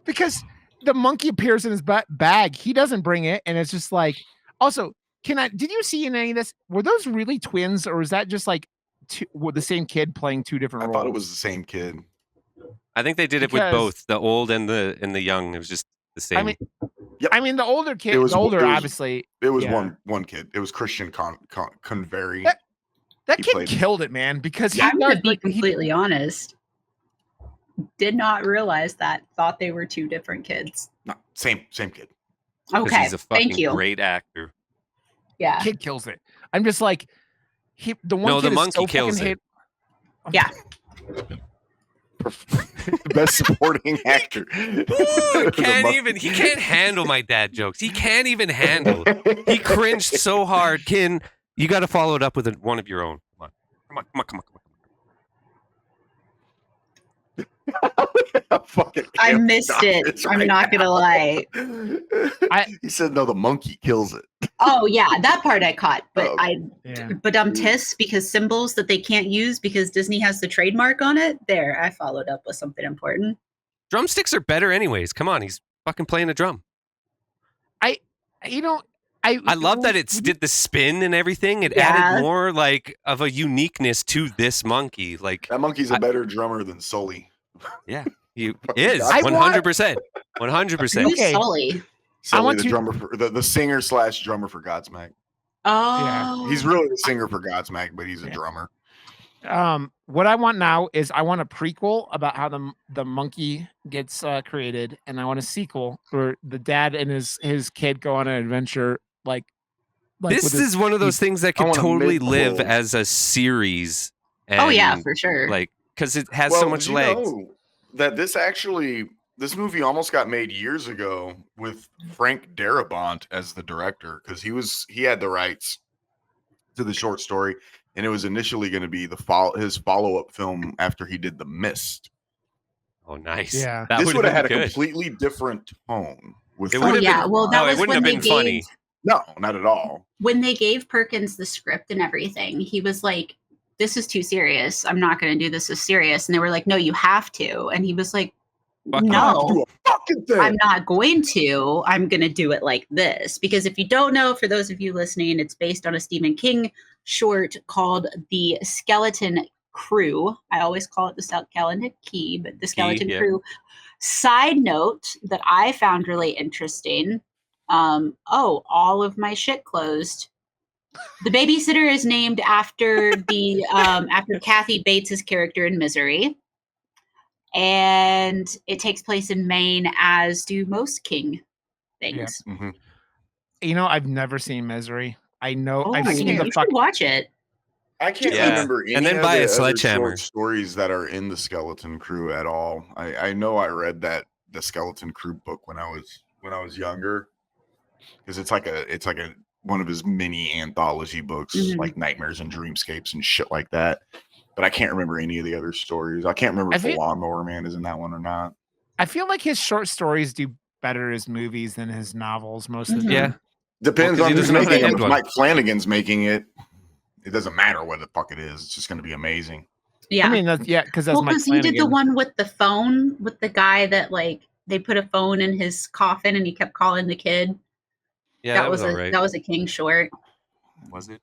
because the monkey appears in his bag. He doesn't bring it, and it's just like. Also, did you see in any of this? Were those really twins, or is that just like the same kid playing two different roles? I thought it was the same kid. I think they did it with both the old and the young. It was just the same. I mean, Yep. I mean, the older kid, obviously. It was yeah. one kid. It was Christian Convery. That He kid played him. killed it, man, because I'm going to be completely honest. Did not realize that. Thought they were two different kids. No, same kid. Okay, he's a fucking thank you. great actor. Yeah. Kid kills it. I'm just like, the monkey kills it. Yeah. Best supporting actor. He can't handle my dad jokes. He can't even handle. He cringed so hard. Kin, you got to follow it up with one of your own. Come on. I missed it. I'm not gonna lie. He said, "No, the monkey kills it." Oh yeah, that part I caught, but Yeah. but I'm tis because symbols that they can't use because Disney has the trademark on it. There, I followed up with something important. Drumsticks are better, anyways. Come on, he's fucking playing a drum. I love that it did the spin and everything. It added more like of a uniqueness to this monkey. Like that monkey's a better drummer than Sully. Yeah, he is 100%. 100%. Who's Sully? Sully, the drummer for the singer / drummer for Godsmack. Oh, yeah. He's really the singer for Godsmack, but he's a drummer. What I want now is I want a prequel about how the monkey gets created, and I want a sequel where the dad and his kid go on an adventure. Like this is one of those things that could totally live as a series. And, oh yeah, for sure. Like because it has so much legs. That this movie almost got made years ago with Frank Darabont as the director because he had the rights to the short story, and it was initially going to be his follow-up film after he did The Mist. Oh, nice! Yeah, this would have had a completely different tone. Well, that was when they gave. Funny. No, not at all. When they gave Perkins the script and everything, he was like, "This is too serious. I'm not going to do this as serious." And they were like, "No, you have to." And he was like, "No, I'm not going to. I'm going to do it like this." Because if you don't know, for those of you listening, it's based on a Stephen King short called The Skeleton Crew. I always call it the Skeleton Key, but The Skeleton Crew. Side note that I found really interesting. All of my shit closed. The babysitter is named after the after Kathy Bates's character in Misery, and it takes place in Maine, as do most King things. Yeah. Mm-hmm. You know, I've never seen Misery. I know I've seen the fuck. Watch it. I can't remember any and then of buy the a sledgehammer short stories that are in the Skeleton Crew at all. I know I read the Skeleton Crew book when I was younger because it's like one of his mini anthology books, like Nightmares and Dreamscapes and shit like that. But I can't remember any of the other stories. I can't remember if the Lawnmower Man is in that one or not. I feel like his short stories do better as movies than his novels most of the time. Yeah. Depends on who's making it. If Mike Flanagan's making it, it doesn't matter what the fuck it is. It's just going to be amazing. Yeah. I mean, because that's Mike Flanagan. He did the one with the phone with the guy that like they put a phone in his coffin and he kept calling the kid. Yeah, that was a King short. Was it?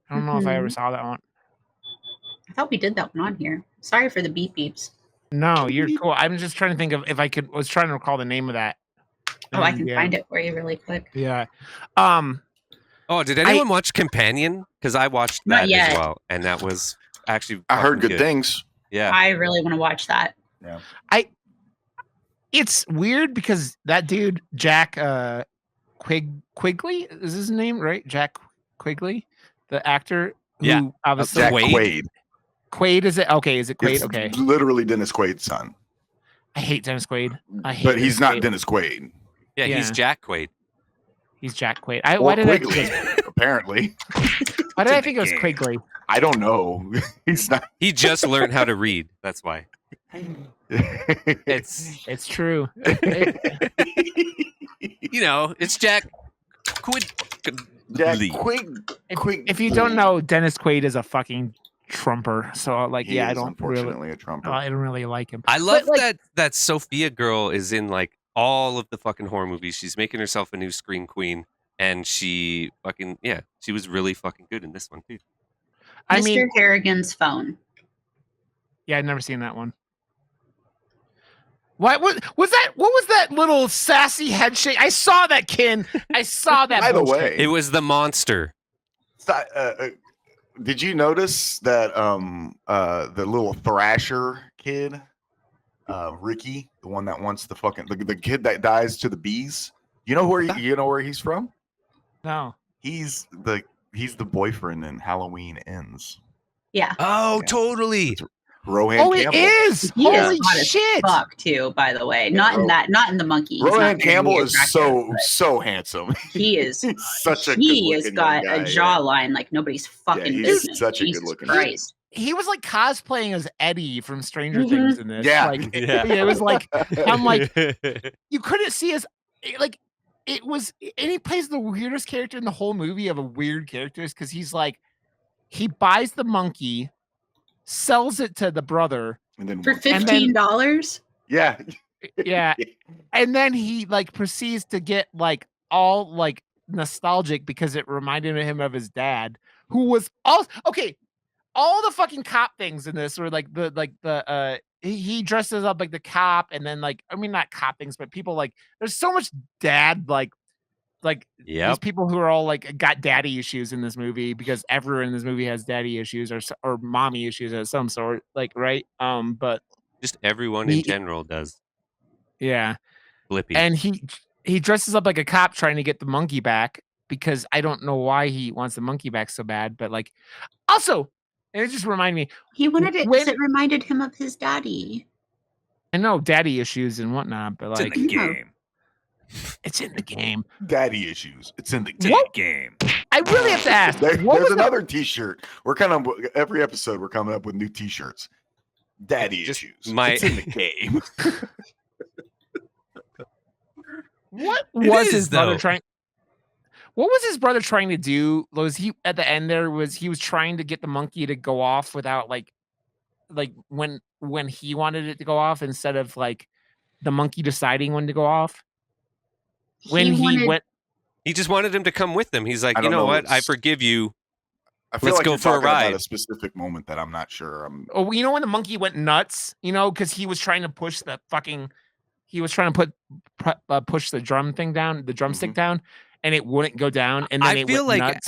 I don't know if I ever saw that one. I thought we did that one on here. Sorry for the beep beeps. No, you're cool. I'm just trying to think of if I was trying to recall the name of that. I can find it for you really quick. Yeah. Oh, did anyone watch Companion? Because I watched that as well, and that was actually I heard good things. Yeah, I really want to watch that. Yeah. It's weird because that dude Jack Quigley is his name, right? Jack Quigley, the actor. Who obviously Jack Quaid. Quaid, is it? Okay, is it Quaid? It's okay. Literally Dennis Quaid's son. I hate Dennis Quaid. But he's not Dennis Quaid. Yeah, he's Jack Quaid. He's Jack Quaid. Why did Quigley, apparently. Why did I think it was Quigley? I don't know. He's not. He just learned how to read. That's why. It's true. It's Jack Quaid. Jack Quaid. If you don't know, Dennis Quaid is a fucking trumper. So I don't unfortunately a trumper. I don't really like him. I love that Sophia girl is in like all of the fucking horror movies. She's making herself a new scream queen, and she was really fucking good in this one too. Mr. Harrigan's Phone. Yeah, I've never seen that one. What was that? What was that little sassy head shake? I saw that, Ken. I saw that. By the bullshit. way, It was the monster. did you notice that the little Thrasher kid, Ricky, the one that wants the fucking the kid that dies to the bees? You know where he's from? No. He's the boyfriend in Halloween Ends. Yeah. Oh, Yeah. totally. Rohan Oh, Campbell. it is. He Holy is hot as shit! fuck too, by the way. Yeah, Not in the monkey. He's Rohan not very Campbell is attractive, so handsome. he is He's such a he good has looking got guy, a jawline like nobody's fucking he's business. such a Jesus good-looking dude. Christ. He was like cosplaying as Eddie from Stranger Mhm. Things in this. Yeah. Like, Yeah. it was like I'm like you couldn't see his like it was, and he plays the weirdest character in the whole movie of a weird characters because he's like he buys the monkey, sells it to the brother, and then For And then- $15? yeah, yeah, and then he like proceeds to get like all like nostalgic because it reminded him of his dad, who was also okay. All the fucking cop things in this were like he dresses up like the cop, and then like I mean not cop things, but people like there's so much dad like these Yep. people who are all like got daddy issues in this movie because everyone in this movie has daddy issues or mommy issues of some sort, like right. But Just everyone He- in general does. yeah, Blippy. and he dresses up like a cop trying to get the monkey back because I don't know why he wants the monkey back so bad, but like also, and it just reminded me. He wanted it because When- it reminded him of his daddy. I know daddy issues and whatnot, but It's in like the Yeah. game. it's in the game. daddy issues. It's in the It's in What? the game. I really have to ask. There- what there's was another T-shirt. We're kind of every episode we're coming up with new T-shirts. Daddy Just issues. my- It's in the game. what It was is, his brother though. trying? What was his brother trying to do? Was he at the end there? Was he was trying to get the monkey to go off without like when he wanted it to go off instead of like the monkey deciding when to go off? When he wanted, went, He just wanted him to come with him. He's like, I you don't know know, what? I it's- forgive you. I feel Let's like go you're for a talking about ride. a specific moment that I'm not sure. oh, you know when the monkey went nuts, you know, because he was trying to push the fucking, he was trying to push the drum thing down, the drumstick down, and it wouldn't go down, and then I it feel went like nuts.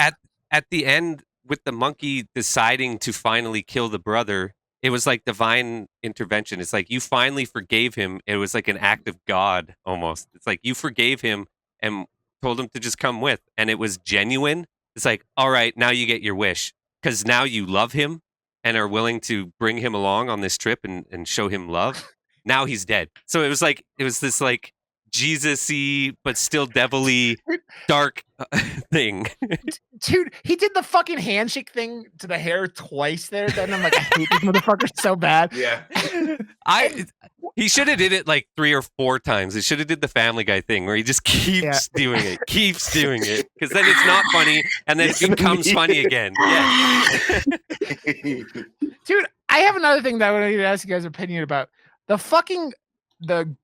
at the end with the monkey deciding to finally kill the brother, it was like divine intervention. It's like you finally forgave him. It was like an act of God almost. It's like you forgave him and told him to just come with, and it was genuine. It's like, all right, now you get your wish because now you love him and are willing to bring him along on this trip and show him love. Now he's dead. So it was this like Jesus-y but still devil-y dark thing. Dude, he did the fucking handshake thing to the hair twice there. Then I'm like, I hate this motherfucker so bad. Yeah. He should have did it like 3 or 4 times. He should have did the Family Guy thing where he just keeps doing it, because then it's not funny, and then it becomes funny again. Yeah. Dude, I have another thing that I want to ask you guys' opinion about. The fucking the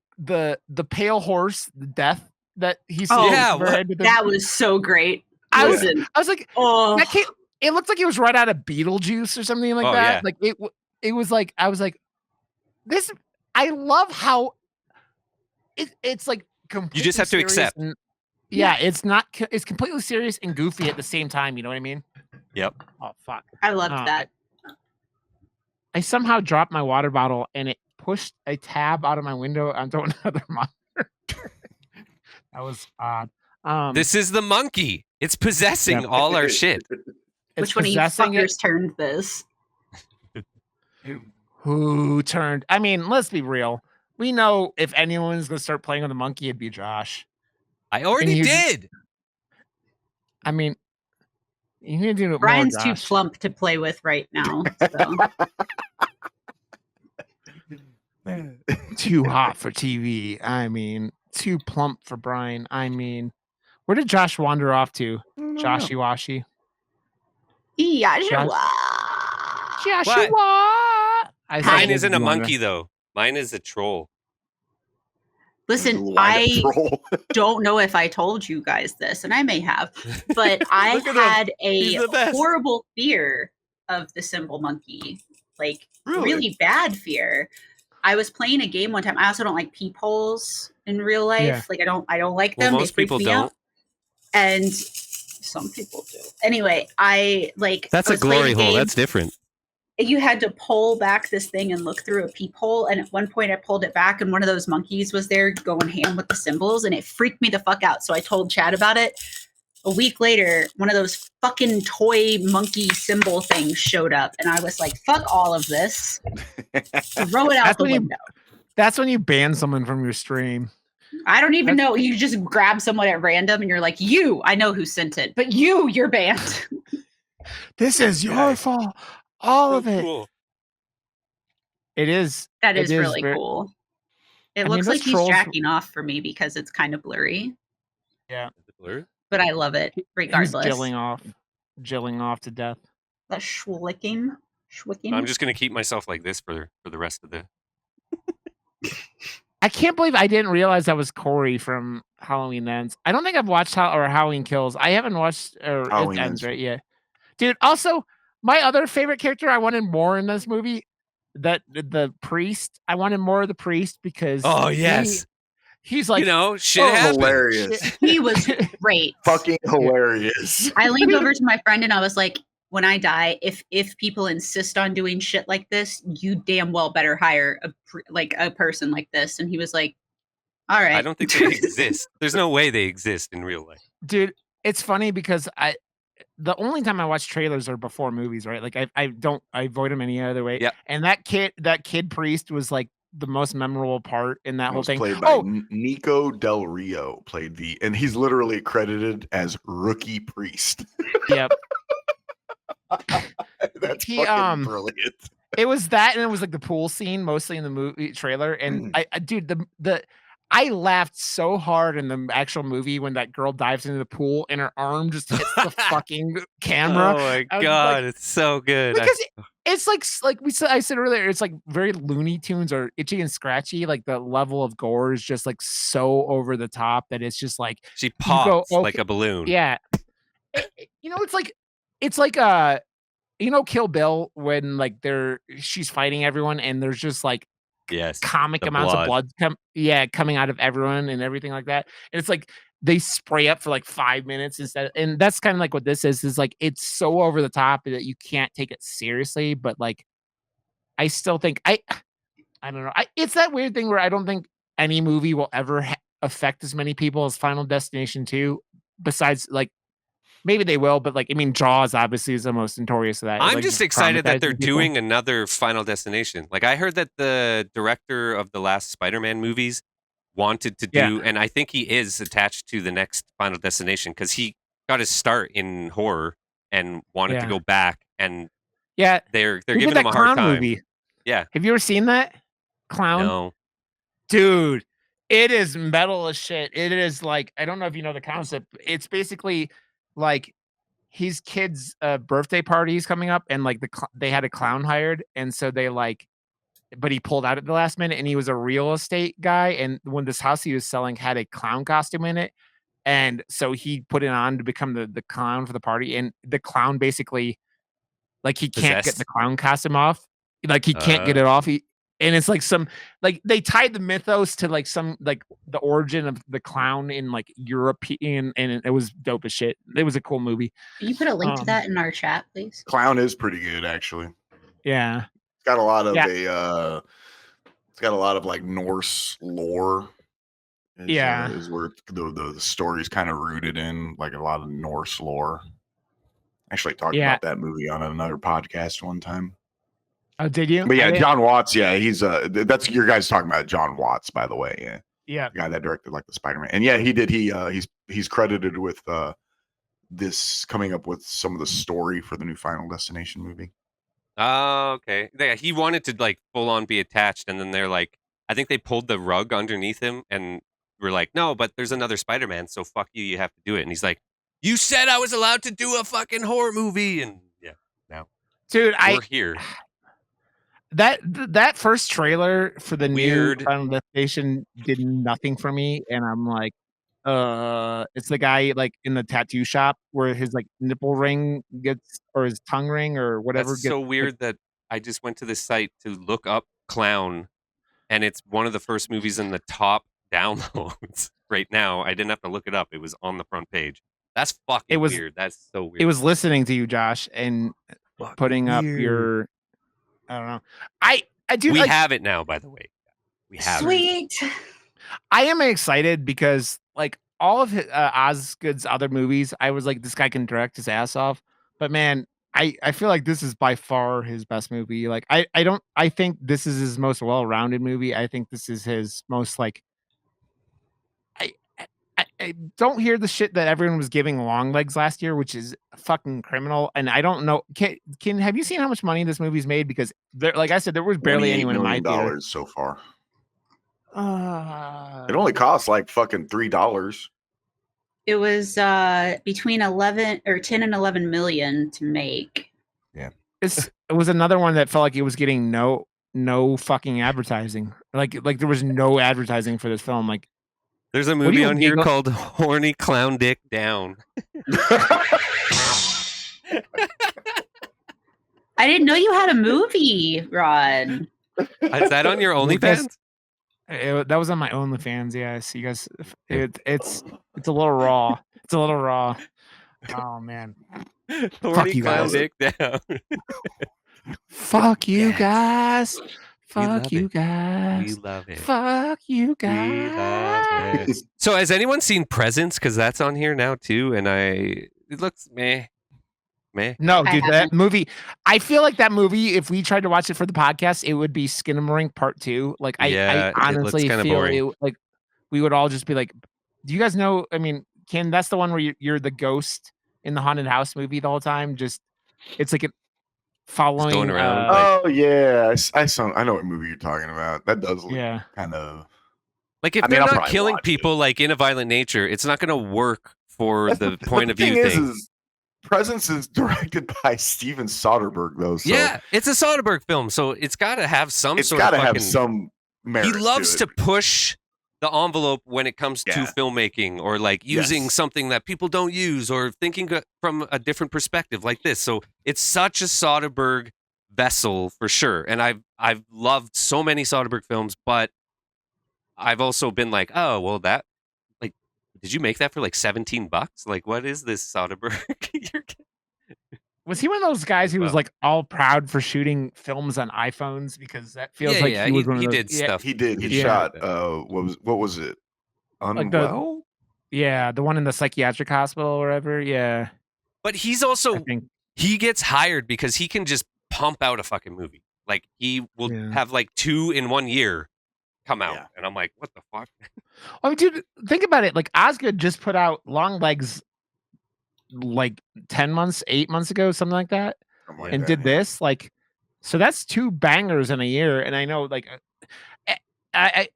pale horse, the death that he sees. Oh, yeah, that was so great. I was Listen, like, oh, that kid, it looked like he was right out of Beetlejuice or something like Oh, that. yeah. Like it was like I was like, this. I love how it's like completely You just have to serious accept. and- yeah, it's not. It's completely serious and goofy at the same time. You know what I mean? Yep. Oh fuck! I loved Uh, that. I somehow dropped my water bottle and it pushed a tab out of my window onto another monitor. That was odd. This is the monkey. It's possessing Yep. all our shit. it's Which one of you possessing fuckers turned this? Who turned? I mean, let's be real. We know if anyone's gonna start playing with a monkey, it'd be Josh. I already you- did. I mean, you need to do it Brian's more, too Josh. plump to play with right now. So. Too hot for TV. I mean, too plump for Brian. I mean, where did Josh wander off to? Joshy Washy. Joshua. Joshua. Mine isn't a monkey though. Mine is a troll. Listen, Line I up troll. don't know if I told you guys this, and I may have, but I Look at him. had He's a the best. horrible fear of the symbol monkey, like Really? really bad fear. I was playing a game one time. I also don't like peepholes in real life. Yeah. Like I don't like Well, them. They most freak people me don't. out. And some people do. Anyway, That's I a was playing glory hole. game. That's different. You had to pull back this thing and look through a peephole. And at one point I pulled it back and one of those monkeys was there going ham with the symbols and it freaked me the fuck out. So I told Chad about it. A week later, one of those fucking toy monkey symbol things showed up. And I was like, fuck all of this. Throw it out the window. That's when you ban someone from your stream. I don't even know. You just grab someone at random and you're like, I know who sent it, but you're banned. This is your fault. All of it. Cool. It is. That is really cool. It looks like he's jacking off for me because it's kind of blurry. Yeah. Is it blurry? But I love it regardless. He's jilling off to death. The schwicking. I'm just gonna keep myself like this for the rest of the. I can't believe I didn't realize that was Corey from Halloween Ends. I don't think I've watched Halloween Kills. I haven't watched Halloween It Ends, right? Yeah. Dude, also, my other favorite character, I wanted more in this movie. The priest. I wanted more of the priest because he's like, shit happens. Hilarious. He was great. Fucking hilarious. I leaned over to my friend and I was like, when I die, if people insist on doing shit like this, you damn well better hire a person like this. And he was like, all right. I don't think they exist. There's no way they exist in real life. Dude, it's funny because the only time I watch trailers are before movies, right? Like I avoid them any other way. Yeah. And that kid priest was like the most memorable part in that whole thing. Played by Nico Del Rio and he's literally credited as rookie priest. Yep. That's fucking brilliant. It was that, and it was like the pool scene mostly in the movie trailer. And I laughed so hard in the actual movie when that girl dives into the pool and her arm just hits the fucking camera. Oh my god, it's so good. Because it's I said earlier, it's like very Looney Tunes or Itchy and Scratchy. Like the level of gore is just like so over the top that it's just like she pops like a balloon. Yeah, it's like Kill Bill when like she's fighting everyone and there's just like comic amounts of blood coming out of everyone and everything like that. And it's like they spray up for like 5 minutes instead, and that's kind of like what this is like it's so over the top that you can't take it seriously. But like I still think I don't know. It's that weird thing where I don't think any movie will ever affect as many people as Final Destination 2. Besides, like maybe they will, but like I mean, Jaws obviously is the most notorious of that. I'm like, just excited that they're people. doing another Final Destination. Like I heard that the director of the last Spider-Man movies wanted to do, and I think he is attached to the next Final Destination because he got his start in horror and wanted to go back. And they're giving him a hard time. Movie. Yeah, have you ever seen that Clown? No, dude, it is metal as shit. It is like I don't know if you know the concept. It's basically like his kid's birthday party is coming up, and like they had a clown hired, and so they like. But he pulled out at the last minute, and he was a real estate guy. And when this house he was selling had a clown costume in it, and so he put it on to become the clown for the party. And the clown basically, like he can't get the clown costume off, like he can't get it off. And it's like some like they tied the mythos to like some like the origin of the clown in like European, and it was dope as shit. It was a cool movie. Can you put a link to that in our chat, please? Clown is pretty good, actually. Yeah. It's got a lot of it's got a lot of like Norse lore. Is where the story's kind of rooted in like a lot of Norse lore. Actually talked about that movie on another podcast one time. Oh, did you? But yeah, John Watts, he's that's your guys talking about John Watts, by the way. Yeah. The guy that directed like the Spider-Man. And yeah, he did he's credited with this coming up with some of the story for the new Final Destination movie. Oh, okay. Yeah, he wanted to like full on be attached, and then they're like, I think they pulled the rug underneath him, and we're like, no, but there's another Spider-Man, so fuck you, you have to do it. And he's like, you said I was allowed to do a fucking horror movie, and now, dude, we're here. That first trailer for the new Final Destination did nothing for me, and I'm like, it's the guy like in the tattoo shop where his like nipple ring gets, or his tongue ring or whatever. That's so weird that I just went to the site to look up clown, and it's one of the first movies in the top downloads right now. I didn't have to look it up; it was on the front page. That's fucking weird. That's so weird. It was listening to you, Josh, and putting up your. I don't know. I do. We have it now, by the way. We have Sweet. it. I am excited because like all of Osgood's other movies, I was like, this guy can direct his ass off. But man, I feel like this is by far his best movie. Like I think this is his most well-rounded movie. I think this is his most like. I don't hear the shit that everyone was giving Longlegs last year, which is fucking criminal. And I don't know. Can have you seen how much money this movie's made? Because there, like I said, there was barely anyone in my theater so far. It only costs like fucking $3. It was between 10 and 11 million to make. Yeah, it was another one that felt like it was getting no fucking advertising. Like there was no advertising for this film. Like. There's a movie on here called Horny Clown Dick Down. I didn't know you had a movie, Rod. Is that on your OnlyFans? That was on my OnlyFans, yes. You guys, it's a little raw. It's a little raw. Oh, man. Horny Clown Dick Down. Fuck you guys. Fuck you it. We love it. Fuck you guys. We love it. So has anyone seen Presents? Because that's on here now too, and it looks meh. No, dude, that movie. I feel like that movie. If we tried to watch it for the podcast, it would be Skinamarink Part 2. Like I honestly feel like we would all just be like, "Do you guys know?" I mean, that's the one where you're the ghost in the haunted house movie the whole time. Just it's like following going around. Oh yeah, I know what movie you're talking about. That does look kind of like if they're not killing people like in A Violent Nature, it's not going to work for the point of view thing. Is Presence is directed by Steven Soderbergh though. So yeah, it's a Soderbergh film, so it's got to have some. It's got to have some merit. He loves to push the envelope when it comes to filmmaking or like using something that people don't use or thinking from a different perspective like this. So it's such a Soderbergh vessel for sure. And I've loved so many Soderbergh films, but I've also been like, oh, well, that like, did you make that for like $17? Like, what is this Soderbergh? Was he one of those guys who was like all proud for shooting films on iPhones? Because that feels like he was one of those. He did stuff. He did. He shot. What was it? Unwell. Like the one in the psychiatric hospital or whatever. Yeah. But he's also he gets hired because he can just pump out a fucking movie. Like he will have like 2 in 1 year come out, and I'm like, what the fuck? I mean, dude, think about it. Like Osgood just put out Longlegs like 10 months, 8 months ago, something like that, and did this. Like, so that's 2 bangers in a year. And I know, like, I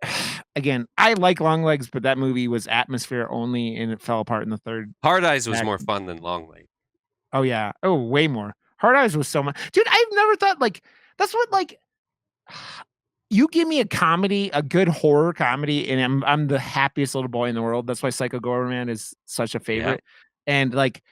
again, I like Longlegs, but that movie was atmosphere only, and it fell apart in the third. Hard Eyes was more fun than Longlegs. Oh yeah, way more. Hard Eyes was so much, dude. I've never thought like that's what like. You give me a comedy, a good horror comedy, and I'm the happiest little boy in the world. That's why Psycho Goreman is such a favorite. And like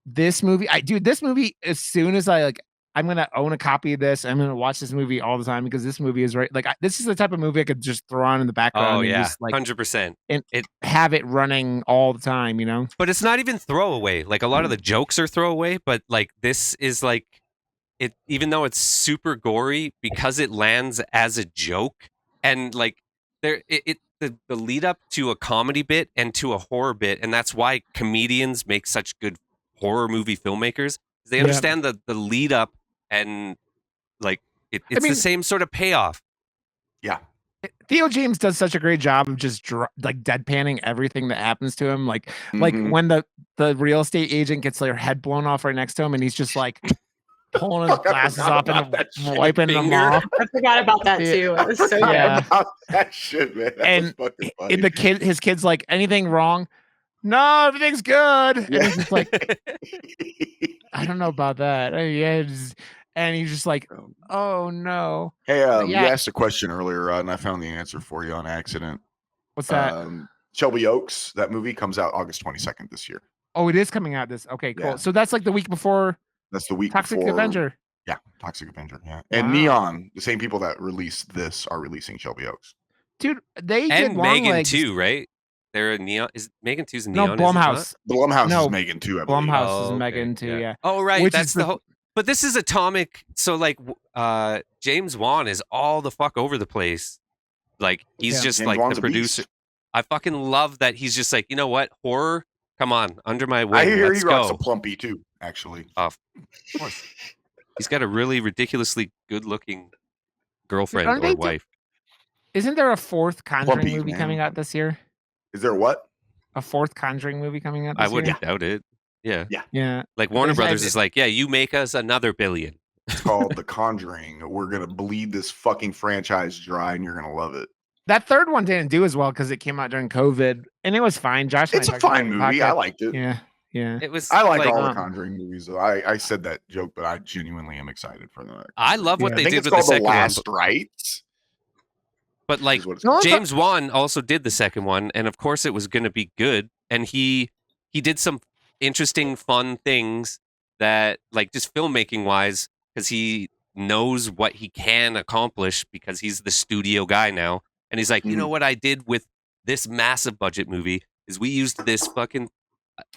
this movie, this movie, as soon as I'm gonna own a copy of this, I'm gonna watch this movie all the time because this movie is this is the type of movie I could just throw on in the background. Oh yeah, just, like, 100%, and have it running all the time, you know. But it's not even throwaway. Like a lot of the jokes are throwaway, but like this is like it. Even though it's super gory, because it lands as a joke, and like the lead up to a comedy bit and to a horror bit, and that's why comedians make such good horror movie filmmakers. They understand the lead up, and like it's the same sort of payoff. Yeah, Theo James does such a great job of just like deadpanning everything that happens to him. Like when the real estate agent gets their head blown off right next to him, and he's just like pulling his glasses off and wiping them off. I forgot about that too. It was so about that shit, man. And his kid's like, anything wrong? No, everything's good. And he's just like, I don't know about that. And he's just like, oh no. Hey, you asked a question earlier, and I found the answer for you on accident. What's that? Shelby Oaks. That movie comes out August 22nd this year. Oh, it is coming out this. Okay, cool. Yeah. So that's like the week before. That's the week Toxic before Avenger. Yeah, Toxic Avenger. Yeah, and Wow. Neon, the same people that released this, are releasing Shelby Oaks. Dude, they did And Megan Longlegs. too, right? They're a Neon. Is Megan 2's a No, Neon? Is it not? Blumhouse. Blumhouse No, is Megan too, I believe. Blumhouse is Oh, Megan okay, too. Yeah. Oh, right. Which That's is the whole. But this is Atomic. So like, James Wan is all the fuck over the place. Like he's Yeah. just James like Wan's the a producer. beast. I fucking love that he's just like, you know what, horror. Come on, under my wing. I hear Let's he rocks a go. plumpy too. Actually, Of course. He's got a really ridiculously good-looking girlfriend aren't or they wife. Isn't there a fourth Conjuring Plumpies, movie man. coming out this year? is there what? A fourth Conjuring movie coming out I this year? wouldn't doubt it. Yeah. Yeah. Like Warner There's- Brothers is like, yeah, you make us another billion. It's called The Conjuring. We're gonna bleed this fucking franchise dry, and you're gonna love it. That third one didn't do as well because it came out during COVID, and it was fine. Josh, and It's I a talked about fine it in the movie. I podcast. liked it. Yeah, yeah. It was. I like all the um, Conjuring movies, though. I said that joke, but I genuinely am excited for that. I love what Yeah. they I think did it's with the called The second one, Last Rites. but like is what it's No, called. James Wan also did the second one, and of course it was going to be good. And he did some interesting, fun things that, like, just filmmaking wise, because he knows what he can accomplish because he's the studio guy now. And he's like, you know what I did with this massive budget movie is we used this fucking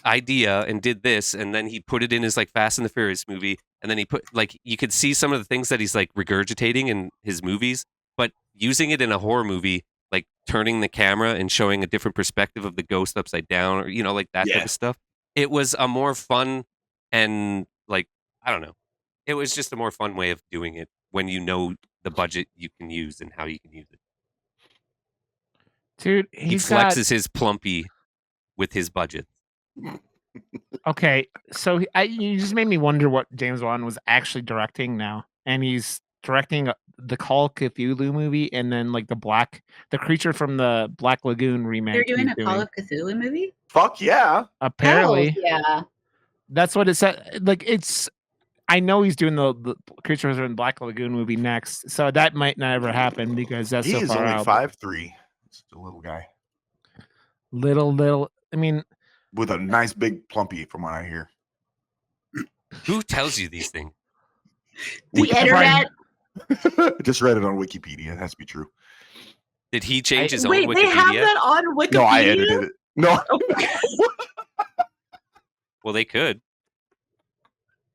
idea and did this, and then he put it in his like Fast and the Furious movie, and then he put like you could see some of the things that he's like regurgitating in his movies, but using it in a horror movie, like turning the camera and showing a different perspective of the ghost upside down, or like that type Yeah. of stuff. It was a more fun and like I don't know, it was just a more fun way of doing it when you know the budget you can use and how you can use it. Dude, He he's got flexes his plumpy with his budget. okay. So you just made me wonder what James Wan was actually directing now, and he's directing the Call of Cthulhu movie, and then like the creature from the Black Lagoon remake. They're doing he's a Call of Cthulhu movie? Fuck yeah. Apparently, Hell yeah. that's what it said. Like it's. I know he's doing the creatures from the Black Lagoon movie next, so that might not ever happen because that's He so is far only out. 5'3". It's a little guy Little. I mean, with a nice big plumpy, from what I hear. Who tells you these things? The internet. Just read it on Wikipedia. It has to be true. Did he change his own Wait, Wikipedia? they have that on Wikipedia? No, I edited it. No. Well, they could.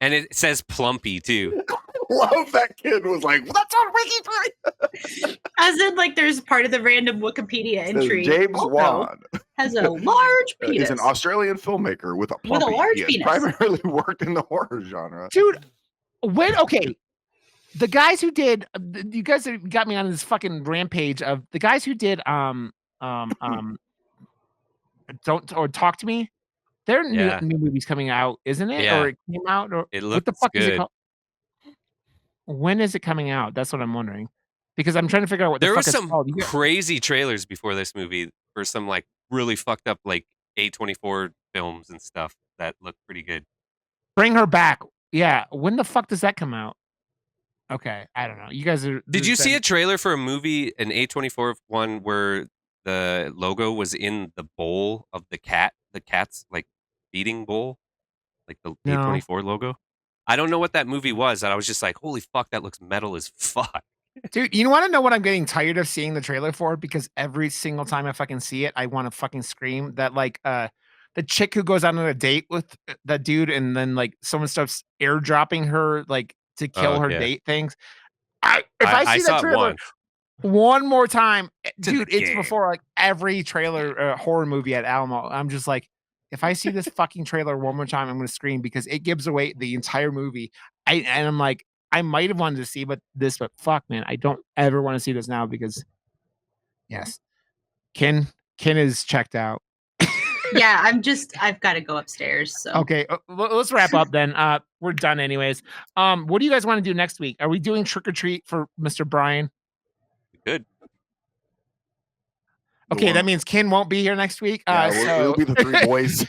And it says plumpy too. Love that kid was like, that's on Wikipedia. As in, like, there's part of the random Wikipedia Says entry. James also Wan has a large penis. is an Australian filmmaker with a With a plumpy. large He has penis. primarily worked in the horror genre. dude, okay, the guys who did you guys got me on this fucking rampage of the guys who did don't or talk to me. Their Yeah. new movie's coming out, isn't it? Yeah. Or it came out, or It what the looks fuck is it good. called? When is it coming out? That's what I'm wondering. Because I'm trying to figure out what There the was fuck it's some called. You got- crazy trailers before this movie for some like really fucked up like A24 films and stuff that look pretty good. Bring Her Back. Yeah. When the fuck does that come out? Okay, I don't know. You guys are. Did you see a trailer for a movie, an A24 one, where the logo was in the bowl of the cat's like feeding bowl, like the No. A24 logo? I don't know what that movie was, and I was just like, holy fuck, that looks metal as fuck. Dude, you want to know what I'm getting tired of seeing the trailer for? Because every single time I fucking see it, I want to fucking scream that like the chick who goes out on a date with that dude and then like someone starts airdropping her like to kill her yeah. date things. If I see saw that it trailer once. one more time, in dude, the it's game. before like every trailer horror movie at Alamo. I'm just like, if I see this fucking trailer one more time, I'm gonna scream because it gives away the entire movie. And I'm like, I might have wanted to see but fuck, man, I don't ever want to see this now because yes, Ken is checked out. Yeah, I've got to go upstairs. So Okay, let's wrap up then. We're done anyways. What do you guys want to do next week? Are we doing trick or treat for Mr. Brian? Good. Okay, that means Ken won't be here next week. It'll be the three boys.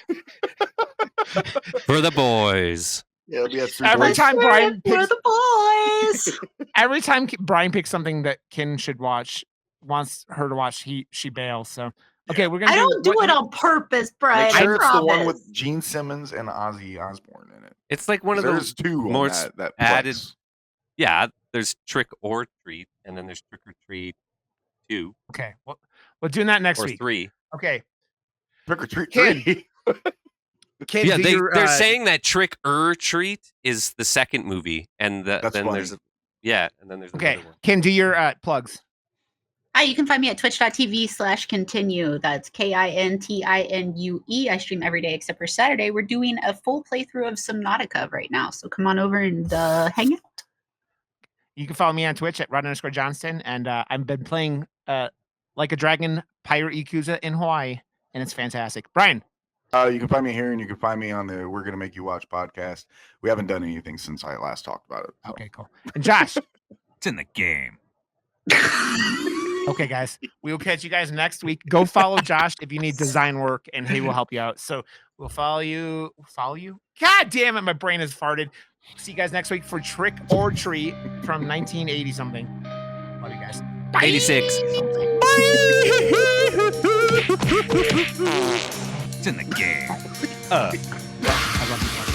For the boys. Yeah, it'll be at three Every boys. time Brian for picks, the boys. every time Brian picks something that Ken should watch, wants her to watch, she bails. So okay, we're gonna. I don't do it on purpose, Brian. Make sure I it's the one promise. with Gene Simmons and Ozzy Osbourne in it. It's like one of There's those two more on that added Plex. Yeah, there's Trick or Treat, and then there's Trick or Treat 2 Okay, well, we're doing that next or week. 3. Okay, Trick or treat Ken. 3. Ken, Yeah, do your, they're saying that Trick or Treat is the second movie, and That's then funny. there's and then there's okay. another one. Ken, do your plugs. Hi, you can find me at twitch.tv/continue. That's KINTINUE. I stream every day except for Saturday. We're doing a full playthrough of Subnautica right now. So come on over and hang out. You can follow me on Twitch at Rod_Johnston, and I've been playing Like a Dragon Pirate Yakuza in Hawaii, and it's fantastic. Brian. You can find me here, and you can find me on the We're Gonna Make You Watch podcast. We haven't done anything since I last talked about it. So. Okay, cool. And Josh. It's in the game. Okay, guys, we will catch you guys next week. Go follow Josh if you need design work, and he will help you out. So we'll follow you. God damn it, my brain has farted. See you guys next week for Trick or Treat from 1980 something. Love you guys. Bye. 86. It's in the game. I love you.